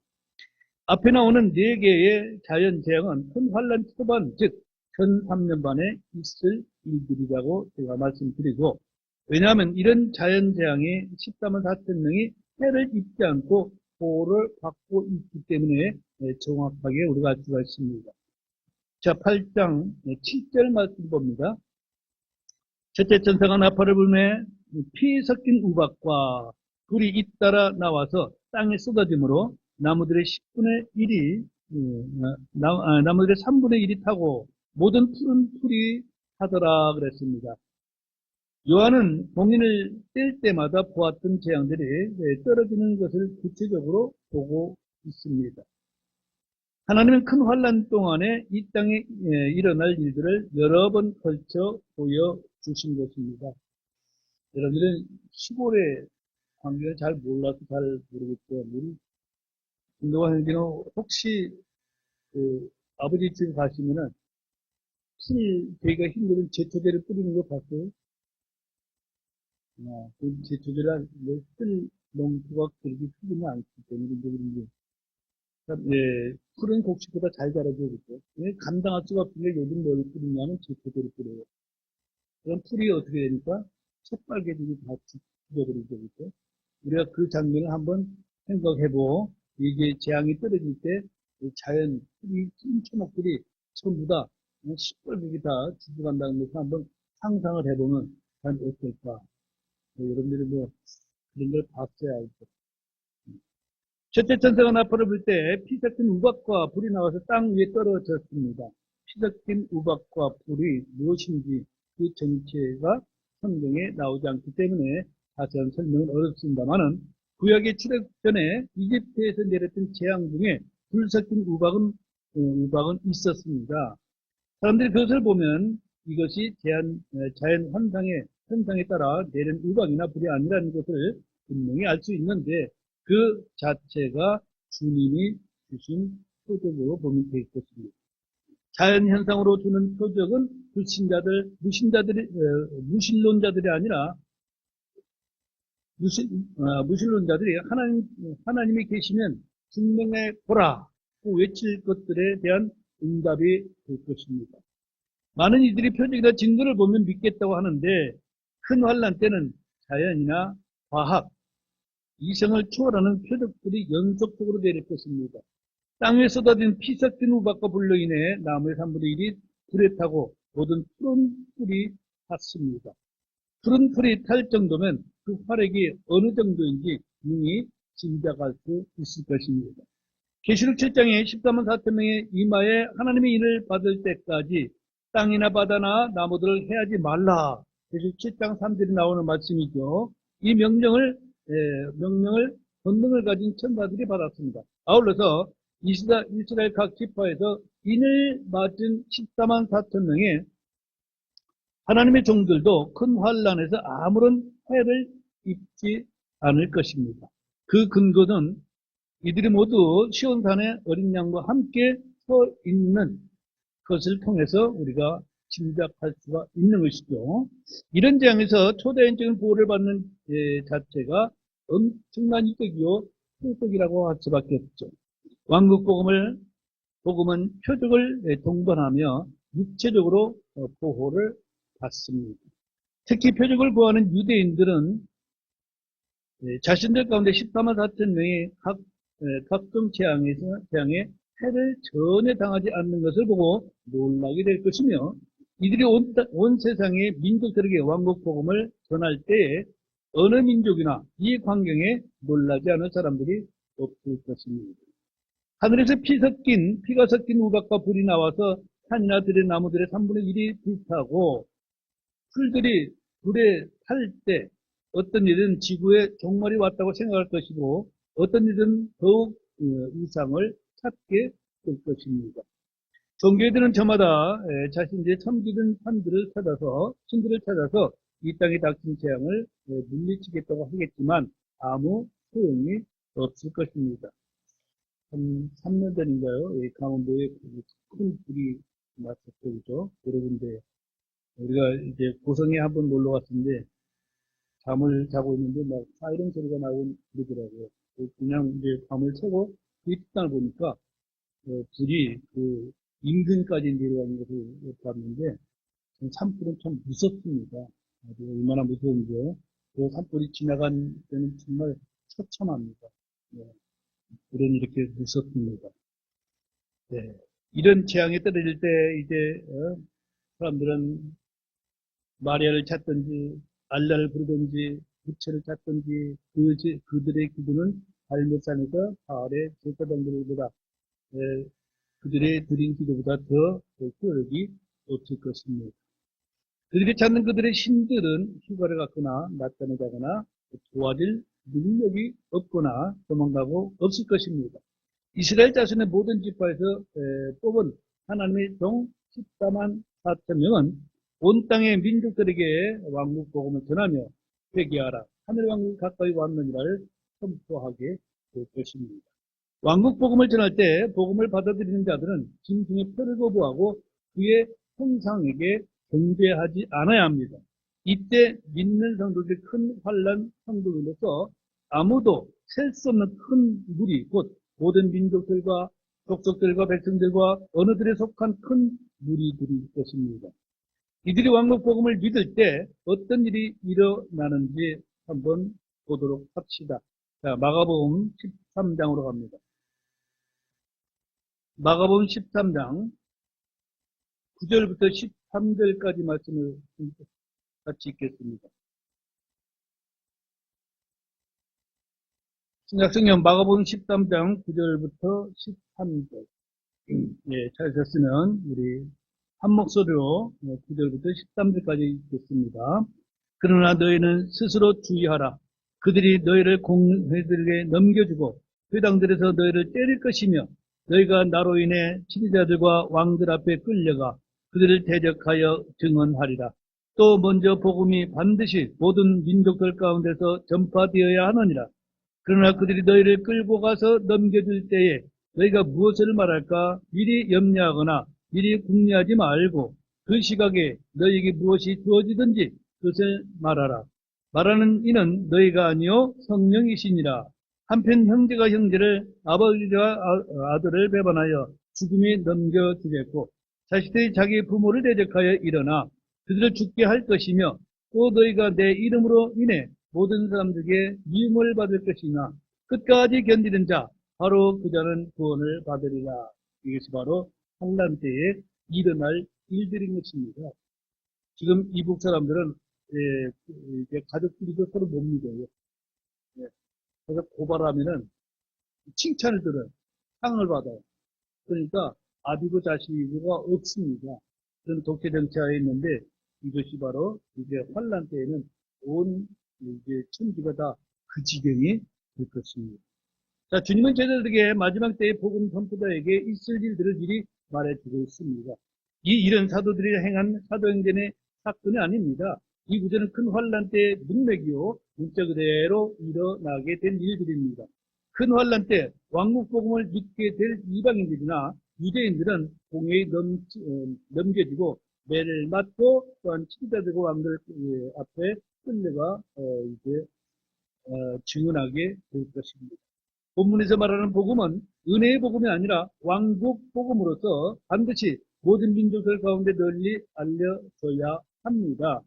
앞에 나오는 4개의 자연재앙은 큰 환란 초반, 즉 현 3년 반에 있을 일들이라고 제가 말씀드리고, 왜냐하면 이런 자연재앙에 14만 4천 명이 해를 입지 않고 보호를 받고 있기 때문에 정확하게 우리가 알 수가 있습니다. 자, 8장 7절 말씀 봅니다. 첫째 천사가 나팔을 불매 피 섞인 우박과 불이 잇따라 나와서 땅에 쏟아지므로 나무들의 10분의 1이 나무들의 3분의 1이 타고 모든 푸른 풀이 타더라 그랬습니다. 요한은 봉인을 뗄 때마다 보았던 재앙들이 떨어지는 것을 구체적으로 보고 있습니다. 하나님은 큰 환란 동안에 이 땅에 일어날 일들을 여러 번 걸쳐 보여주신 것입니다. 여러분들은 시골의 환경을 잘 몰라서 잘 모르겠죠. 우리 김동환 형제는 혹시 그 아버지 집에 가시면은 저희가 힘들은 제초제를 뿌리는 거 봤어요? 그 제초제를 쓸 농토가 그렇게 크지는 않기 때문에 그런지 푸른 곡식보다 잘 자라죠, 그렇죠? 감당할 수가 없으니까 요즘 뭘 뿌리냐면 제초제를 뿌려요. 그럼 풀이 어떻게 되니까 새빨개지고 다 죽어버리죠, 그렇죠? 우리가 그 장면을 한번 생각해보고, 이게 재앙이 떨어질 때, 자연, 이 큰 초목들이 전부 다 시뻘겋게 다 죽어간다는 것을 한번 상상을 해보면, 과연 어떨까? 여러분들이 뭐, 그런 걸 봤어야 알죠. 첫째 천사가 나팔을 불 때 피 섞인 우박과 불이 나와서 땅 위에 떨어졌습니다. 피 섞인 우박과 불이 무엇인지 그 정체가 성경에 나오지 않기 때문에 자세한 설명은 어렵습니다만은 구약의 출애굽 전에 이집트에서 내렸던 재앙 중에 불 섞인 우박은 있었습니다. 사람들이 그것을 보면 이것이 자연 현상에 따라 내린 우박이나 불이 아니라는 것을 분명히 알 수 있는데 그 자체가 주님이 주신 표적으로 보면 될 것입니다. 자연 현상으로 주는 표적은 무신론자들이 아니라 무신론자들이 하나님이 계시면 분명해 보라 외칠 것들에 대한 응답이 될 것입니다. 많은 이들이 표적이나 증거를 보면 믿겠다고 하는데 큰 환란 때는 자연이나 과학, 이성을 초월하는 표적들이 연속적으로 내릴 것입니다. 땅에 쏟아진 피 섞인 우박과 불로 인해 나무의 3분의 1이 불에 타고 모든 푸른 풀이 탔습니다. 푸른 풀이 탈 정도면 그 화력이 어느 정도인지 능히 짐작할 수 있을 것입니다. 계시록 7장에 14만 4천 명의 이마에 하나님의 인을 받을 때까지 땅이나 바다나 나무들을 해하지 말라. 계시록 7장 3절에 나오는 말씀이죠. 이 명령을 권능을 가진 천사들이 받았습니다. 아울러서 이스라엘 각 지파에서 인을 맞은 14만 4천 명의 하나님의 종들도 큰 환란에서 아무런 해를 입지 않을 것입니다. 그 근거는 이들이 모두 시온산의 어린 양과 함께 서 있는 것을 통해서 우리가 짐작할 수가 있는 것이죠. 이런 재앙에서 초대인적인 보호를 받는 자체가 엄청난 이득이요 표적이라고 할 수밖에 없죠. 왕국 복음은 표적을 동반하며 육체적으로 보호를 받습니다. 특히 표적을 구하는 유대인들은 자신들 가운데 14만 4천 명이 각종 재앙에 해를 전혀 당하지 않는 것을 보고 놀라게 될 것이며 이들이 온 세상의 민족들에게 왕국 복음을 전할 때에 어느 민족이나 이 광경에 놀라지 않을 사람들이 없을 것입니다. 하늘에서 피가 섞인 우박과 불이 나와서 산이나 들의 나무들의 3분의 1이 불타고 풀들이 불에 탈 때 어떤 일은 지구에 종말이 왔다고 생각할 것이고 어떤 일은 더욱 이상을 찾게 될 것입니다. 종교들은 저마다 자신들의 섬기던 신들을 찾아서 이 땅에 닥친 재앙을 물리치겠다고 하겠지만 아무 소용이 없을 것입니다. 한 3년 전인가요? 강원도에 큰 불이 났었죠. 여러분들 우리가 이제 고성에 한번 놀러 갔는데 잠을 자고 있는데 막 사이렌 소리가 나고 그러더라고요. 그냥 이제 밤을 새고 그 땅을 보니까 불이 그 임금까지 내려가는 것을 봤는데 산불은 참 무섭습니다. 아주 얼마나 무서운지요. 그 산불이 지나간 때는 정말 처참합니다. 네, 불은 이렇게 무섭습니다. 네. 이런 재앙에 떨어질 때 이제 사람들은 마리아를 찾든지 알라를 부르든지 부처를 찾든지 그들의 기도는 발못산에서 가을에 제사장들보다 그들의 드린 기도보다 더 효력이 없을 것입니다. 그들이 찾는 그들의 신들은 휴가를 갖거나 낮잠을 자거나 도와줄 능력이 없거나 도망가고 없을 것입니다. 이스라엘 자손의 모든 지파에서 뽑은 하나님의 종 14만 4천 명은 온 땅의 민족들에게 왕국 복음을 전하며 회개하라 하늘 왕국이 가까이 왔느니라를 선포하게 될 것입니다. 왕국 복음을 전할 때 복음을 받아들이는 자들은 짐승의 표를 거부하고 그의 형상에게 경배하지 않아야 합니다. 이때 믿는 성도들이 큰 환난 성도로서 아무도 셀 수 없는 큰 물이 곧 모든 민족들과 족속들과 백성들과 언어들에 속한 큰 무리들일 것입니다. 이들이 왕국 복음을 믿을 때 어떤 일이 일어나는지 한번 보도록 합시다. 자, 마가복음 13장으로 갑니다. 마가복음 13장 9절부터 13절까지 말씀을 같이 읽겠습니다. 신약성경 마가복음 13장 9절부터 13절. 예, 찾으셨으면 우리 한 목소리로 9절부터 13절까지 읽겠습니다. 그러나 너희는 스스로 주의하라. 그들이 너희를 공회들에게 넘겨주고 회당들에서 너희를 때릴 것이며 너희가 나로 인해 지도자들과 왕들 앞에 끌려가 그들을 대적하여 증언하리라. 또 먼저 복음이 반드시 모든 민족들 가운데서 전파되어야 하느니라. 그러나 그들이 너희를 끌고 가서 넘겨줄 때에 너희가 무엇을 말할까 미리 염려하거나 미리 궁리하지 말고 그 시각에 너희에게 무엇이 주어지든지 그것을 말하라. 말하는 이는 너희가 아니요 성령이시니라. 한편 형제가 형제를 아버지가 아들을 배반하여 죽음에 넘겨주겠고 자식들이 자기 부모를 대적하여 일어나 그들을 죽게 할 것이며 또 너희가 내 이름으로 인해 모든 사람들에게 미움을 받을 것이나 끝까지 견디는 자 바로 그 자는 구원을 받으리라. 이것이 바로 환난 때에 일어날 일들인 것입니다. 지금 이북 사람들은 가족끼리도 서로 못 믿어요. 그래서 고발하면은 칭찬을 들어요. 상을 받아요. 그러니까 아비고 자식이고가 없습니다. 그런 독재 정치하에 있는데 이것이 바로 이제 환난 때에는 온 이제 천지가 다 그 지경이 될 것입니다. 자, 주님은 제자들에게 마지막 때의 복음 선포자에게 있을 일들을 미리 말해주고 있습니다. 이 일은 사도들이 행한 사도행전의 사건이 아닙니다. 이 구절은 큰 환난 때의 문맥이요 문자 그대로 일어나게 된 일들입니다. 큰 환난 때 왕국 복음을 믿게 될 이방인들이나 유대인들은 공회에 넘겨지고 매를 맞고 또한 지도자들과 왕들 앞에 끌려가 이제 증언하게 될 것입니다. 본문에서 말하는 복음은 은혜의 복음이 아니라 왕국 복음으로서 반드시 모든 민족들 가운데 널리 알려져야 합니다.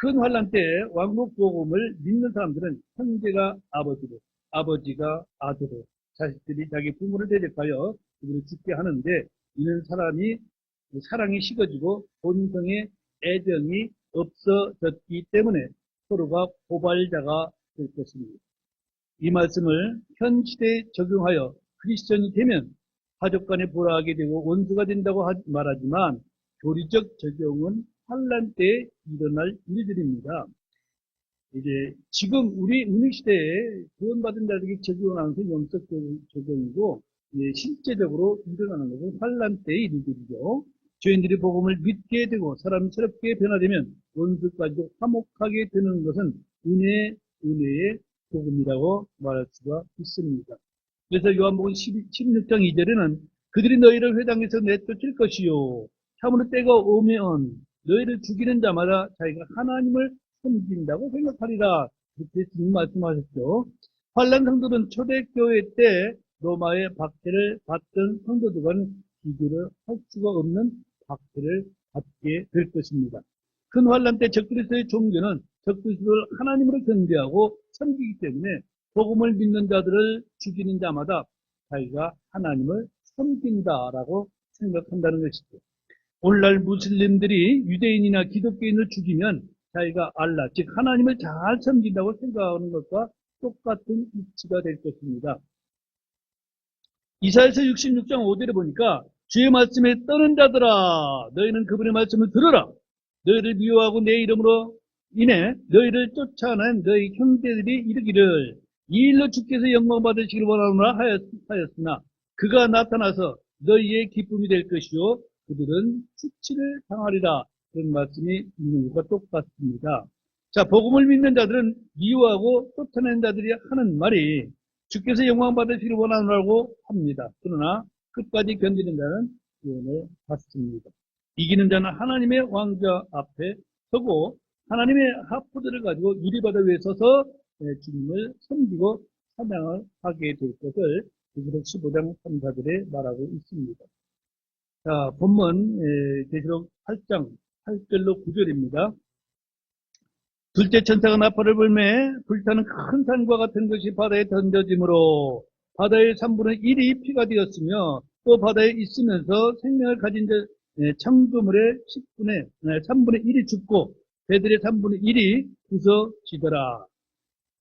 큰 환난 때 왕국 복음을 믿는 사람들은 형제가 아버지를, 아버지가 아들을, 자식들이 자기 부모를 대적하여 그들을 죽게 하는데 이는 사랑이 식어지고 본성의 애정이 없어졌기 때문에 서로가 고발자가 될 것입니다. 이 말씀을 현 시대에 적용하여 크리스천이 되면 가족 간에 불화하게 되고 원수가 된다고 말하지만 교리적 적용은 환난 때에 일어날 일들입니다. 이제 지금 우리 시대에 구원받은 자들에게 적용하는 것은 영적 적용이고 실제적으로 일어나는 것은 환난 때의 일들이죠. 죄인들이 복음을 믿게 되고 사람스럽게 변화되면 원수까지도 화목하게 되는 것은 은혜의 복음이라고 말할 수가 있습니다. 그래서 요한복음 16장 2절에는 그들이 너희를 회당에서 내쫓을 것이요 참으로 때가 오면 너희를 죽이는 자마다 자기가 하나님을 섬긴다고 생각하리라. 그렇게 주님 말씀하셨죠. 환난 성도는 초대교회 때 로마의 박해를 받던 성도들과는 비교를 할 수가 없는 박해를 받게 될 것입니다. 큰 환란 때 적그리스도의 종교는 적그리스도를 하나님으로 경배하고 섬기기 때문에 복음을 믿는 자들을 죽이는 자마다 자기가 하나님을 섬긴다라고 생각한다는 것이죠. 오늘날 무슬림들이 유대인이나 기독교인을 죽이면 자기가 알라, 즉 하나님을 잘 섬긴다고 생각하는 것과 똑같은 이치가 될 것입니다. 이사야서 66장 5절에 보니까 주의 말씀에 떠는 자들아 너희는 그분의 말씀을 들어라. 너희를 미워하고 내 이름으로 인해 너희를 쫓아낸 너희 형제들이 이르기를 이 일로 주께서 영광 받으시기를 원하노라 하였으나 그가 나타나서 너희의 기쁨이 될 것이요 그들은 수치를 당하리라. 그런 말씀이 있는 것과 똑같습니다. 자, 복음을 믿는 자들은 미워하고 쫓아낸 자들이 하는 말이 주께서 영광 받으시기를 원하노라고 합니다. 그러나 끝까지 견디는 자는 구원을 받습니다. 이기는 자는 하나님의 왕자 앞에 서고 하나님의 하프들을 가지고 유리바다 위에 서서 주님을 섬기고 찬양을 하게 될 것을 계시록 15장 3, 4절에 말하고 있습니다. 자, 본문 계시록 8장 8절로 9절입니다. 둘째 천사가 나팔을 불매 불타는 큰 산과 같은 것이 바다에 던져지므로 바다의 3분의 1이 피가 되었으며 또 바다에 있으면서 생명을 가진 창조물의 3분의 1이 죽고 배들의 3분의 1이 부서지더라.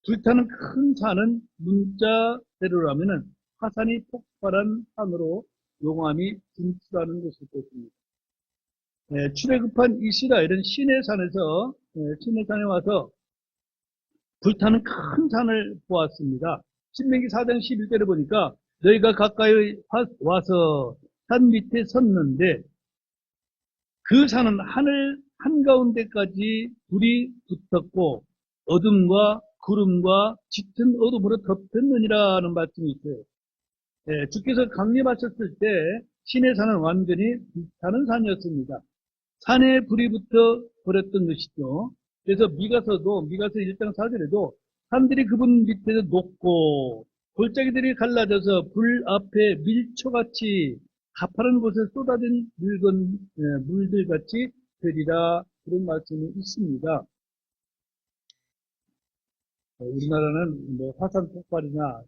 불타는 큰 산은 문자대로라면 화산이 폭발한 산으로 용암이 분출하는 것일 것입니다. 출애굽한 이스라엘은 시내산에 와서 불타는 큰 산을 보았습니다. 신명기 4장 11절에 보니까 너희가 가까이 와서 산 밑에 섰는데 그 산은 하늘 한가운데까지 불이 붙었고 어둠과 구름과 짙은 어둠으로 덮였느니라는 말씀이 있어요. 주께서 강림하셨을 때 시내산은 완전히 불타는 산이었습니다. 산에 불이 붙어 버렸던 것이죠. 그래서 미가서 1장 4절에도 산들이 그분 밑에서 녹고 골짜기들이 갈라져서 불 앞에 밀초같이 가파른 곳에 쏟아진 묽은 물들같이 되리라 그런 말씀이 있습니다. 우리나라는 뭐 화산 폭발이나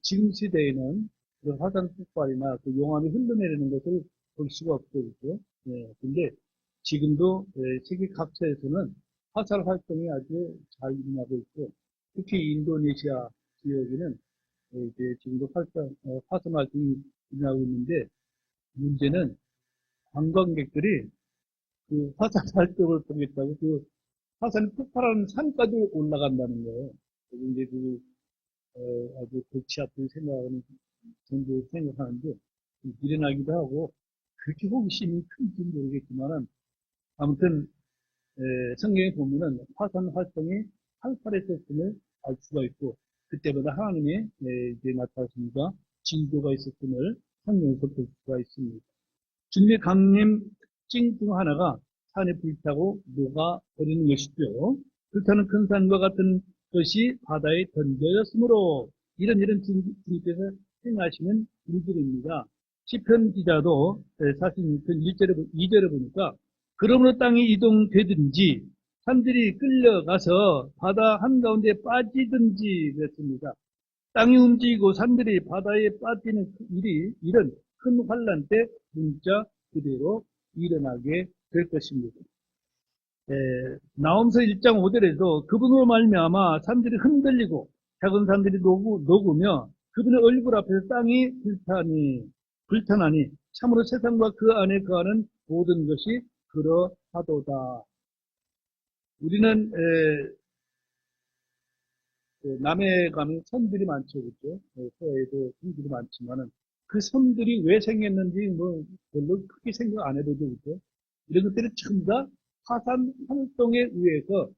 지금 시대에는 그 화산 폭발이나 그 용암이 흘러내리는 것을 볼 수가 없죠. 그렇죠? 근데 지금도 세계 각처에서는 화산 활동이 아주 잘 일어나고 있고 특히 인도네시아 지역에는 이제 지금도 화산 활동이 일어나고 있는데 문제는 관광객들이 그 화산 활동을 보겠다고 그 화산이 폭발하는 산까지 올라간다는 거예요. 이제 아주 골치 아픈 생각하는 정도 생각하는데 일어나기도 하고 그렇게 호기심이 큰지 모르겠지만은 아무튼 성경에 보면은 화산 활동이 활발했었음을 알 수가 있고 그때마다 하나님의 이제 나타나심과 징조가 있었음을 성경에서 볼 수가 있습니다. 주님의 강림 특징 중 하나가 산에 불타고 녹아버리는 것이죠. 불타는 큰 산과 같은 것이 바다에 던져졌으므로 이런 주님께서 행하시는 일들입니다. 시편 기자도 46편 2절에 보니까 그러므로 땅이 이동되든지 산들이 끌려가서 바다 한가운데 빠지든지 그랬습니다. 땅이 움직이고 산들이 바다에 빠지는 이런 큰 환란 때 문자 그대로 일어나게 될 것입니다. 나홈서 1장 5절에도 그분으로 말미암아 산들이 흔들리고 작은 산들이 녹으며 그분의 얼굴 앞에서 땅이 불타나니 참으로 세상과 그 안에 거하는 모든 것이 그러하도다. 우리는 남해 가면 섬들이 많죠, 그렇죠? 서해에도 섬들이 많지만은 그 섬들이 왜 생겼는지 뭐 별로 크게 생각 안 해보죠, 그렇죠? 이런 것들이 전부 다 화산 활동에 의해서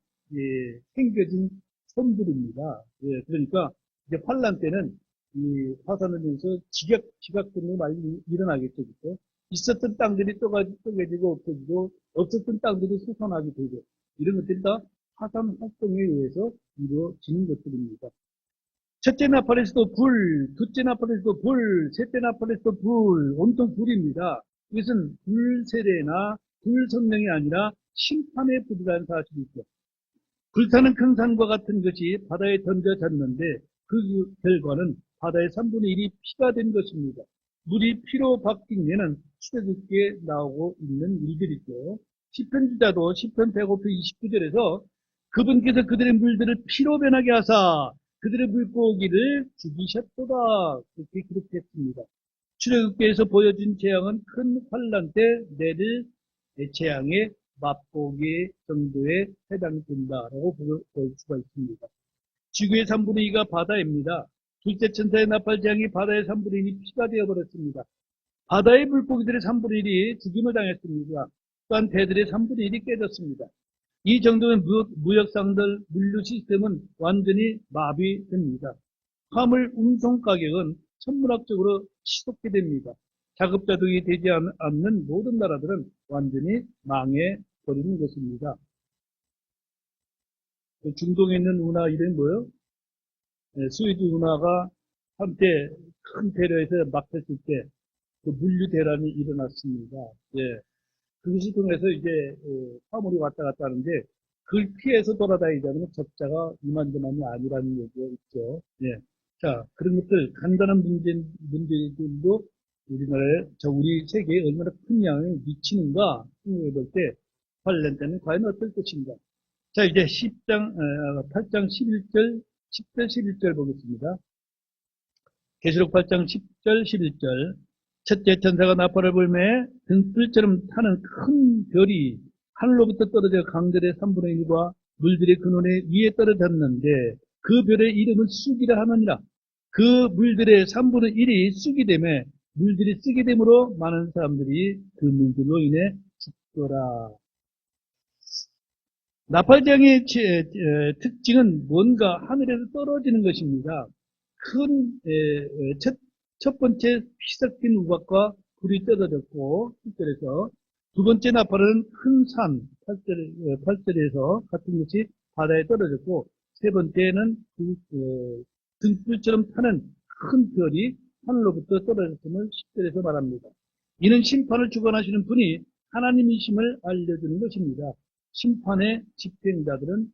생겨진 섬들입니다. 그러니까 이제 환란 때는 이 화산을 인해서 지각들이 많이 일어나겠죠, 그렇죠? 있었던 땅들이 쪼개지고 없어지고 없었던 땅들이 솟아나게 되고 이런 것들이 다 화산 활동에 의해서 이루어지는 것들입니다. 첫째 나팔에서도 불, 둘째 나팔에서도 불, 셋째 나팔에서도 불, 온통 불입니다. 이것은 불세례나 불성령이 아니라 심판의 불이라는 사실이 있죠. 불타는 큰 산과 같은 것이 바다에 던져졌는데 그 결과는 바다의 3분의 1이 피가 된 것입니다. 물이 피로 바뀐 예는 출애굽기에 나오고 있는 일들이죠. 시편 기자도 시편 105편 29절에서 그분께서 그들의 물들을 피로 변하게 하사 그들의 물고기를 죽이셨도다 그렇게 기록했습니다. 출애굽기에서 보여준 재앙은 큰 환란 때 내릴 재앙의 맛보기 정도에 해당된다라고 볼 수가 있습니다. 지구의 3분의 2가 바다입니다. 둘째 천사의 나팔 재앙이 바다의 3분의 1이 피가 되어버렸습니다. 바다의 물고기들의 3분의 1이 죽임을 당했습니다. 또한 배들의 3분의 1이 깨졌습니다. 이 정도면 무역상들 물류 시스템은 완전히 마비됩니다. 화물 운송 가격은 천문학적으로 치솟게 됩니다. 자급자족이 되지 않는 모든 나라들은 완전히 망해버리는 것입니다. 중동에 있는 운하 이름이 뭐예요? 스웨즈 운하가 한때 큰 대로에서 막혔을 때 그 물류 대란이 일어났습니다. 예. 그것을 통해서 이제 화물이 왔다 갔다 하는데 그걸 피해서 돌아다니자면 적자가 이만저만이 아니라는 얘기가 있죠. 예. 자, 그런 것들 간단한 문제들도 우리 세계에 얼마나 큰 영향을 미치는가 생각해 볼 때 관련되는 과연 어떨 것인가. 자, 이제 8장 11절, 10절, 11절 보겠습니다. 계시록 8장 10절, 11절. 첫째 천사가 나팔을 불매 등불처럼 타는 큰 별이 하늘로부터 떨어져 강들의 3분의 1과 물들의 근원에 위에 떨어졌는데 그 별의 이름은 쑥이라 하느니라. 그 물들의 3분의 1이 쑥이 되매 물들이 쓰게 되므로 많은 사람들이 그 물들로 인해 죽더라. 나팔장의 특징은 뭔가 하늘에서 떨어지는 것입니다. 첫 번째 피 섞인 우박과 불이 떨어졌고 7절에서 두 번째 나팔은 큰 산 8절에서 같은 것이 바다에 떨어졌고 세 번째는 등불처럼 타는 큰 별이 하늘로부터 떨어졌음을 10절에서 말합니다. 이는 심판을 주관하시는 분이 하나님이심을 알려주는 것입니다. 심판의 집행자들은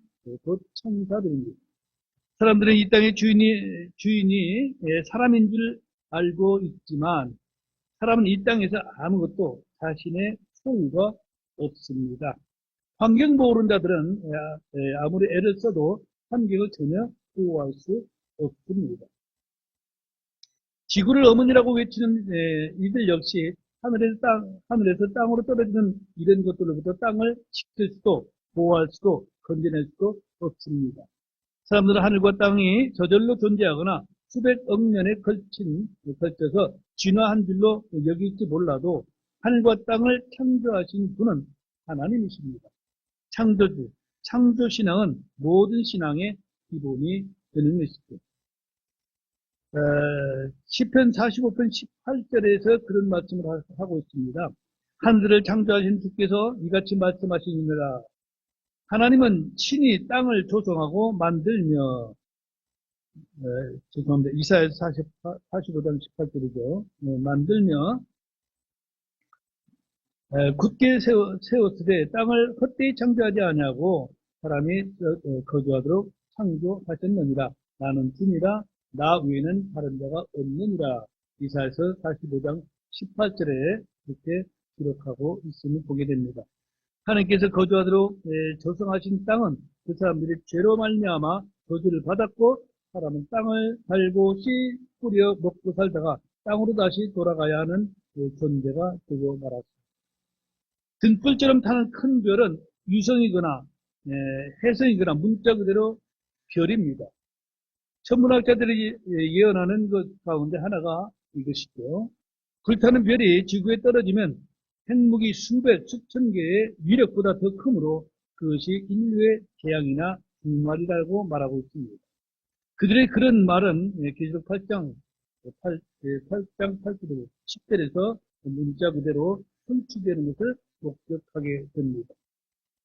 곧 천사들입니다. 사람들은 이 땅의 주인이 사람인 줄 알고 있지만 사람은 이 땅에서 아무것도 자신의 소유가 없습니다. 환경보호론자들은 아무리 애를 써도 환경을 전혀 보호할 수 없습니다. 지구를 어머니라고 외치는 이들 역시 하늘에서 땅으로 떨어지는 이런 것들로부터 땅을 지킬 수도 보호할 수도 건져낼 수도 없습니다. 사람들은 하늘과 땅이 저절로 존재하거나 수백억 년에 걸쳐서 진화한 줄로 여길지 몰라도 하늘과 땅을 창조하신 분은 하나님이십니다. 창조주, 창조신앙은 모든 신앙의 기본이 되는 것이죠. 시편 45편 18절에서 그런 말씀을 하고 있습니다. 하늘을 창조하신 주께서 이같이 말씀하시니라. 하나님은 친히 땅을 조성하고 만들며 죄송합니다. 이사야서 45장 18절이죠. 만들며 굳게 세웠으되 땅을 헛되이 창조하지 아니하고 사람이 거주하도록 창조하셨느니라. 나는 주니라. 나 외에는 다른 자가 없느니라. 이사야서 45장 18절에 이렇게 기록하고 있음을 보게 됩니다. 하나님께서 거주하도록 조성하신 땅은 그 사람들이 죄로 말미암아 저주를 받았고 사람은 땅을 살고 씨 뿌려 먹고 살다가 땅으로 다시 돌아가야 하는 존재가 되고 말았습니다. 등불처럼 타는 큰 별은 유성이거나 해성이거나 문자 그대로 별입니다. 천문학자들이 예언하는 것 가운데 하나가 이것이죠. 불타는 별이 지구에 떨어지면 핵무기 수천 개의 위력보다 더 크므로 그것이 인류의 재앙이나 종말이라고 말하고 있습니다. 그들의 그런 말은 계시록 8장 8절 10절에서 문자 그대로 성취되는 것을 목격하게 됩니다.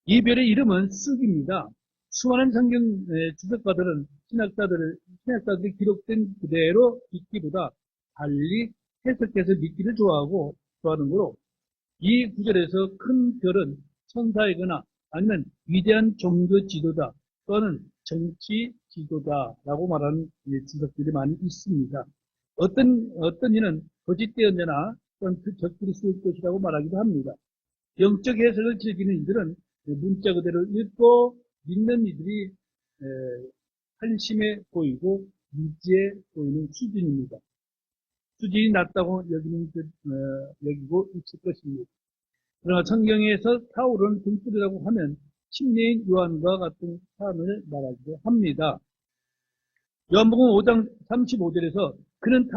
이 별의 이름은 쑥입니다. 수많은 성경 주석가들은 신학자들이 기록된 그대로 믿기보다 달리 해석해서 믿기를 좋아하는 거로 이 구절에서 큰 별은 천사이거나 아니면 위대한 종교 지도자 또는 정치 지도자라고 말하는 주석들이 많이 있습니다. 어떤 이는 거짓 대언자나 또는 적그리스도일 것이라고 말하기도 합니다. 영적 해석을 즐기는 이들은 문자 그대로 읽고 믿는 이들이 한심해 보이고 미지해 보이는 수준입니다. 수준이 낮다고 여기고 있을 것입니다. 그러나 성경에서 타오르는 등불이라고 하면 침례인 요한과 같은 사람을 말하기도 합니다. 요한복음 5장 35절에서 그는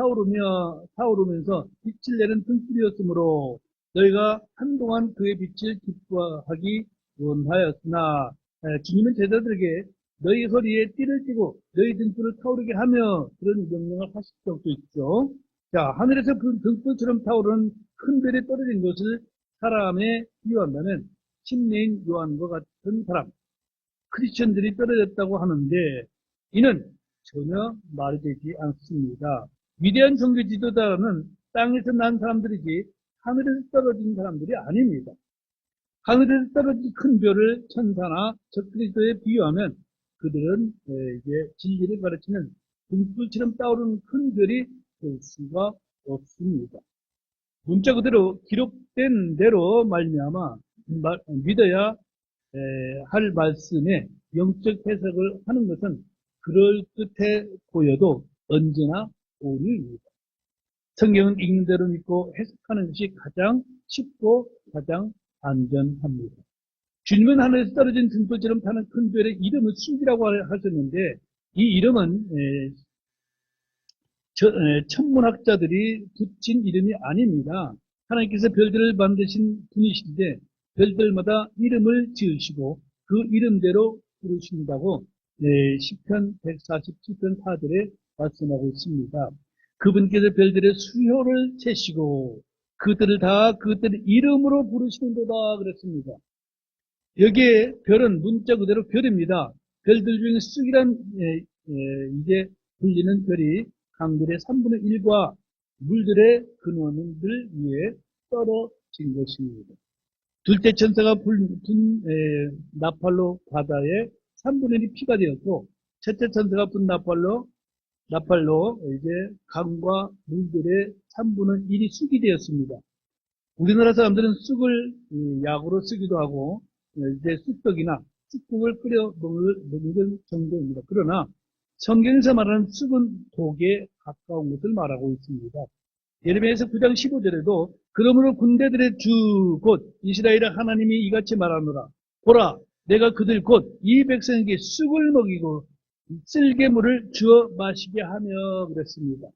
타오르면서 빛을 내는 등불이었으므로 너희가 한동안 그의 빛을 기뻐하기 원하였으나 주님은 제자들에게 너희 허리에 띠를 띠고 너희 등불을 타오르게 하며 그런 명령을 하실 적도 있죠. 자, 하늘에서 그 등불처럼 타오르는 큰 별이 떨어진 것을 사람에 비유한다면 침례인 요한과 같은 사람, 크리스천들이 떨어졌다고 하는데 이는 전혀 말이 되지 않습니다. 위대한 종교 지도자는 땅에서 난 사람들이지 하늘에서 떨어진 사람들이 아닙니다. 하늘에서 떨어진 큰 별을 천사나 적그리스도에 비유하면 그들은 이제 진리를 가르치는 등불처럼 떠오르는 큰 별이 될 수가 없습니다. 문자 그대로 기록된 대로 말미암아 믿어야 할 말씀에 영적 해석을 하는 것은 그럴듯해 보여도 언제나 오류입니다. 성경은 읽는 대로 믿고 해석하는 것이 가장 쉽고 가장 안전합니다. 주님은 하늘에서 떨어진 등불처럼 타는 큰 별의 이름을 숨기라고 하셨는데 이 이름은 천문학자들이 붙인 이름이 아닙니다. 하나님께서 별들을 만드신 분이신데 별들마다 이름을 지으시고 그 이름대로 부르신다고 시편 147편 4절에 말씀하고 있습니다. 그분께서 별들의 수효를 채시고 그들을 다 그들의 이름으로 부르시는도다 그랬습니다. 여기에 별은 문자 그대로 별입니다. 별들 중에 쑥이란 이제 불리는 별이 강들의 3분의 1과 물들의 근원들 위에 떨어진 것입니다. 둘째 천사가 나팔로 바다에 3분의 1이 피가 되었고 첫째 천사가 분 나팔로 이제 강과 물들의 3분의 1이 쑥이 되었습니다. 우리나라 사람들은 쑥을 약으로 쓰기도 하고 이제 쑥떡이나 쑥국을 끓여 먹는 정도입니다. 그러나 성경에서 말하는 쑥은 독에 가까운 것을 말하고 있습니다. 예레미야서 9장 15절에도 그러므로 군대들의 주 곧 이스라엘의 하나님이 이같이 말하노라. 보라, 내가 그들 곧 이 백성에게 쑥을 먹이고 쓸개물을 주어 마시게 하며 그랬습니다.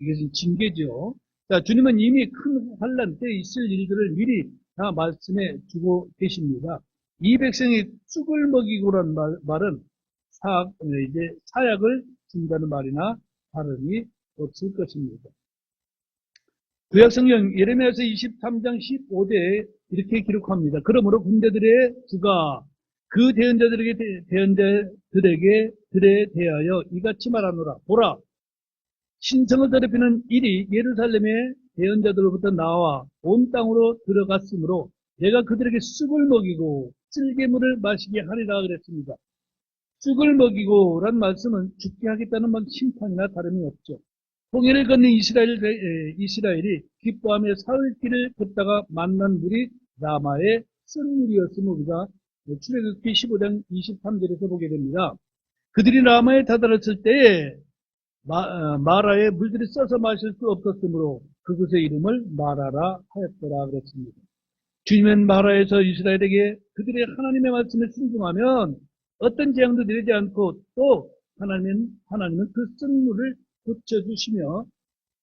이것은 징계죠. 자, 주님은 이미 큰 환란 때 있을 일들을 미리 다 말씀해 주고 계십니다. 이 백성이 쑥을 먹이고란 말은 이제 사약을 준다는 말이나 다름이 없을 것입니다. 구약성경 예레미야서 23장 15절에 이렇게 기록합니다. 그러므로 군대들의 주가 그 대언자들에게 대하여 이같이 말하노라. 보라, 신성을 더럽히는 일이 예루살렘의 대언자들로부터 나와 온 땅으로 들어갔으므로 내가 그들에게 쑥을 먹이고 쓸개물을 마시게 하리라 그랬습니다. 쑥을 먹이고란 말씀은 죽게 하겠다는 심판이나 다름이 없죠. 홍해를 건넌 이스라엘이 기뻐하며 사흘길을 걷다가 만난 물이 라마의 쓴물이었음을 우리가 출애굽기 15장 23절에서 보게 됩니다. 그들이 라마에 다다랐을 때에 마라에 물들이 써서 마실 수 없었으므로 그곳의 이름을 마라라 하였더라 그랬습니다. 주님은 마라에서 이스라엘에게 그들의 하나님의 말씀에 순종하면 어떤 재앙도 내리지 않고 또 하나님은 그 쓴물을 고쳐주시며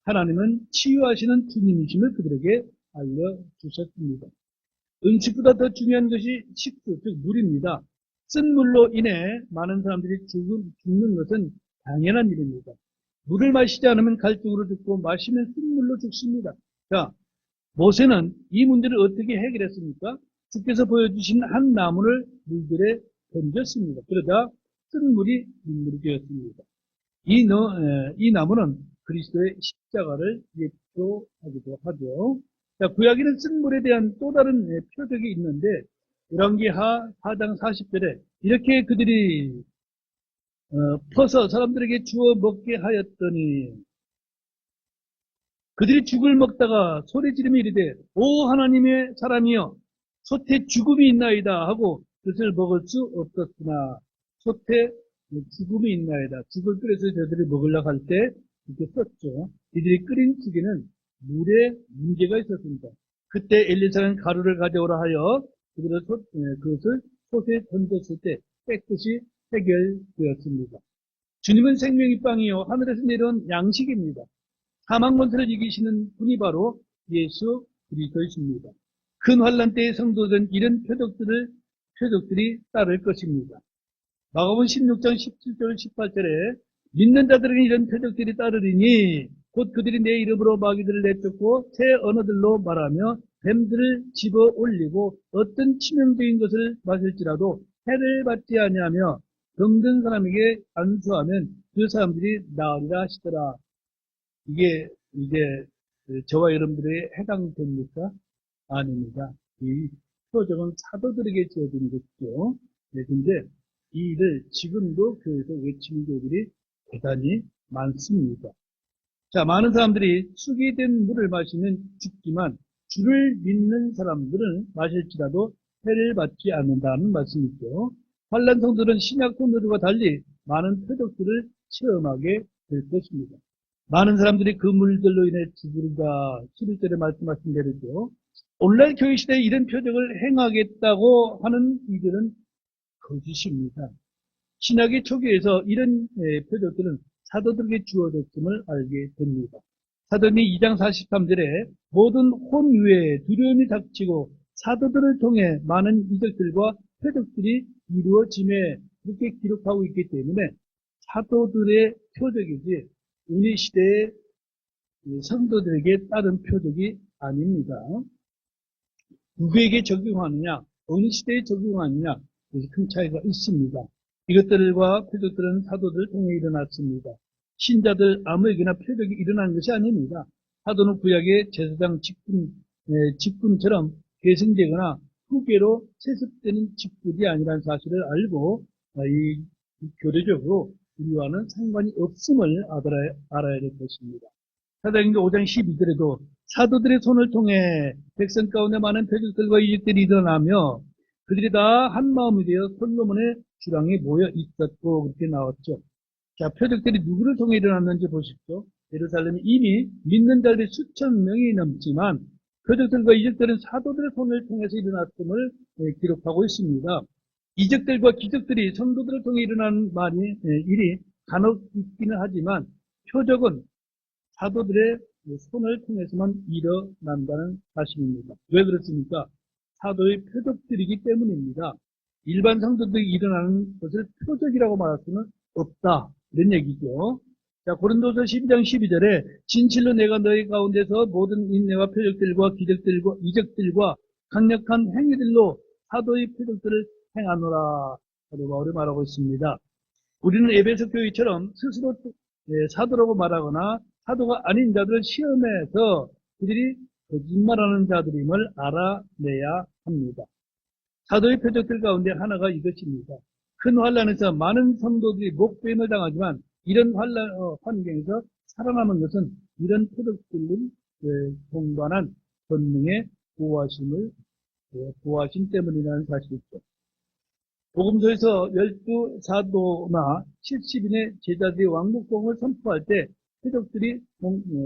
하나님은 치유하시는 주님이심을 그들에게 알려주셨습니다. 음식보다 더 중요한 것이 식수, 즉 물입니다. 쓴물로 인해 많은 사람들이 죽는 것은 당연한 일입니다. 물을 마시지 않으면 갈증으로 죽고 마시면 쓴물로 죽습니다. 자, 모세는 이 문제를 어떻게 해결했습니까? 주께서 보여주신 한 나무를 물들에 던졌습니다. 그러자 쓴물이 눈물이 되었습니다. 이 나무는 그리스도의 십자가를 예표하기도 하죠. 자, 구약에는 쓴물에 대한 또 다른 표적이 있는데, 열왕기하 4장 40절에 이렇게 그들이 퍼서 사람들에게 주어 먹게 하였더니 그들이 죽을 먹다가 소리 지르며 이르되 오 하나님의 사람이여 솥에 죽음이 있나이다 하고 그것을 먹을 수 없었으나 솥에 죽음이 있나이다. 죽을 끓여서 저들이 먹으려고 할 때 이렇게 썼죠. 이들이 끓인 죽에는 물에 문제가 있었습니다. 그때 엘리사는 가루를 가져오라 하여 그것을 솥에 던졌을 때 깨끗이 해결되었습니다. 주님은 생명의 빵이요 하늘에서 내려온 양식입니다. 사망 권세를 이기시는 분이 바로 예수 그리스도이십니다. 큰 환란 때의 성도들은 이런 표적들이 따를 것입니다. 마가복음 16장 17절 18절에 믿는 자들에게 이런 표적들이 따르리니 곧 그들이 내 이름으로 마귀들을 내쫓고 새 언어들로 말하며 뱀들을 집어 올리고 어떤 치명적인 것을 마실지라도 해를 받지 아니하며 병든 사람에게 안수하면 그 사람들이 나으리라 하시더라. 이게 이제 저와 여러분들에 해당됩니까? 아닙니다. 이 표적은 사도들에게 지어진 것이죠. 네, 근데 이 일을 지금도 교회에서 외치는 교회들이 대단히 많습니다. 자, 많은 사람들이 쑥이 된 물을 마시면 죽지만 주를 믿는 사람들은 마실지라도 해를 받지 않는다는 말씀이죠. 환난 성도들은 신약 성도들과 달리 많은 표적들을 체험하게 될 것입니다. 많은 사람들이 그 물들로 인해 죽으리다 11절에 말씀하신 대로죠. 오늘날 교회 시대에 이런 표적을 행하겠다고 하는 이들은 거짓입니다. 신약의 초기에서 이런 표적들은 사도들에게 주어졌음을 알게 됩니다. 사도행전 2장 43절에 모든 혼유에 두려움이 닥치고 사도들을 통해 많은 이적들과 표적들이 이루어짐에 그렇게 기록하고 있기 때문에 사도들의 표적이지 우리 시대의 성도들에게 따른 표적이 아닙니다. 누구에게 적용하느냐, 어느 시대에 적용하느냐, 그래서 큰 차이가 있습니다. 이것들과 표적들은 사도들을 통해 일어났습니다. 신자들 아무에게나 표적이 일어난 것이 아닙니다. 사도는 구약의 제사장 직분처럼 계승되거나 후계로 세습되는 직분이 아니라는 사실을 알고 이 교리적으로 우리와는 상관이 없음을 알아야 될 것입니다. 사도행전 5장 12절에도 사도들의 손을 통해 백성 가운데 많은 표적들과 이적들이 일어나며 그들이 다 한마음이 되어 솔로몬의 주랑에 모여 있었고 그렇게 나왔죠. 자, 표적들이 누구를 통해 일어났는지 보십시오. 예루살렘이 이미 믿는 자들이 수천 명이 넘지만 표적들과 이적들은 사도들의 손을 통해서 일어났음을 기록하고 있습니다. 이적들과 기적들이 성도들을 통해 일어나는 일이 간혹 있기는 하지만 표적은 사도들의 손을 통해서만 일어난다는 사실입니다. 왜 그렇습니까? 사도의 표적들이기 때문입니다. 일반 성도들이 일어나는 것을 표적이라고 말할 수는 없다. 이런 얘기죠. 자, 고린도서 12장 12절에 진실로 내가 너희 가운데서 모든 인내와 표적들과 기적들과 이적들과 강력한 행위들로 사도의 표적들을 행하노라. 사도 바울이 말하고 있습니다. 우리는 에베소 교회처럼 스스로 사도라고 말하거나 사도가 아닌 자들을 시험해서 그들이 거짓말하는 자들임을 알아내야 합니다. 사도의 표적들 가운데 하나가 이것입니다. 큰 환란에서 많은 성도들이 목배임을 당하지만 이런 환경에서 살아남은 것은 이런 표적들로 동반한 권능의 보호하심 때문이라는 사실이죠. 복음서에서 12사도나 70인의 제자들이 왕국봉을 선포할 때 표적들이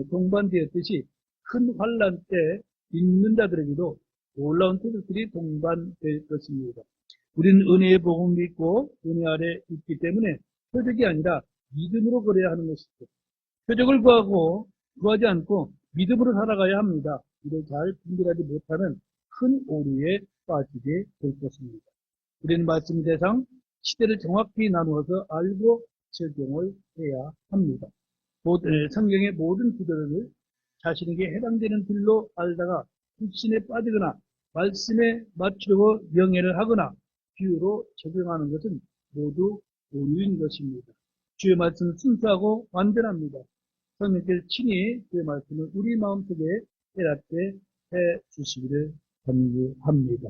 동반되었듯이 큰 환란 때 믿는 자들에게도 놀라운 표적들이 동반될 것입니다. 우리는 은혜의 복음을 믿고 은혜 아래 있기 때문에 표적이 아니라 믿음으로 걸어야 하는 것이죠. 표적을 구하지 않고 믿음으로 살아가야 합니다. 이를 잘 분별하지 못하면 큰 오류에 빠지게 될 것입니다. 우리는 말씀 대상, 시대를 정확히 나누어서 알고 적용을 해야 합니다. 성경의 모든 구절을 자신에게 해당되는 길로 알다가 불신에 빠지거나 말씀에 맞추려고 명예를 하거나 비유로 적용하는 것은 모두 오류인 것입니다. 주의 말씀은 순수하고 완전합니다. 성령께서 친히 주의 말씀을 우리 마음속에 깨닫게 해 주시기를 간구합니다.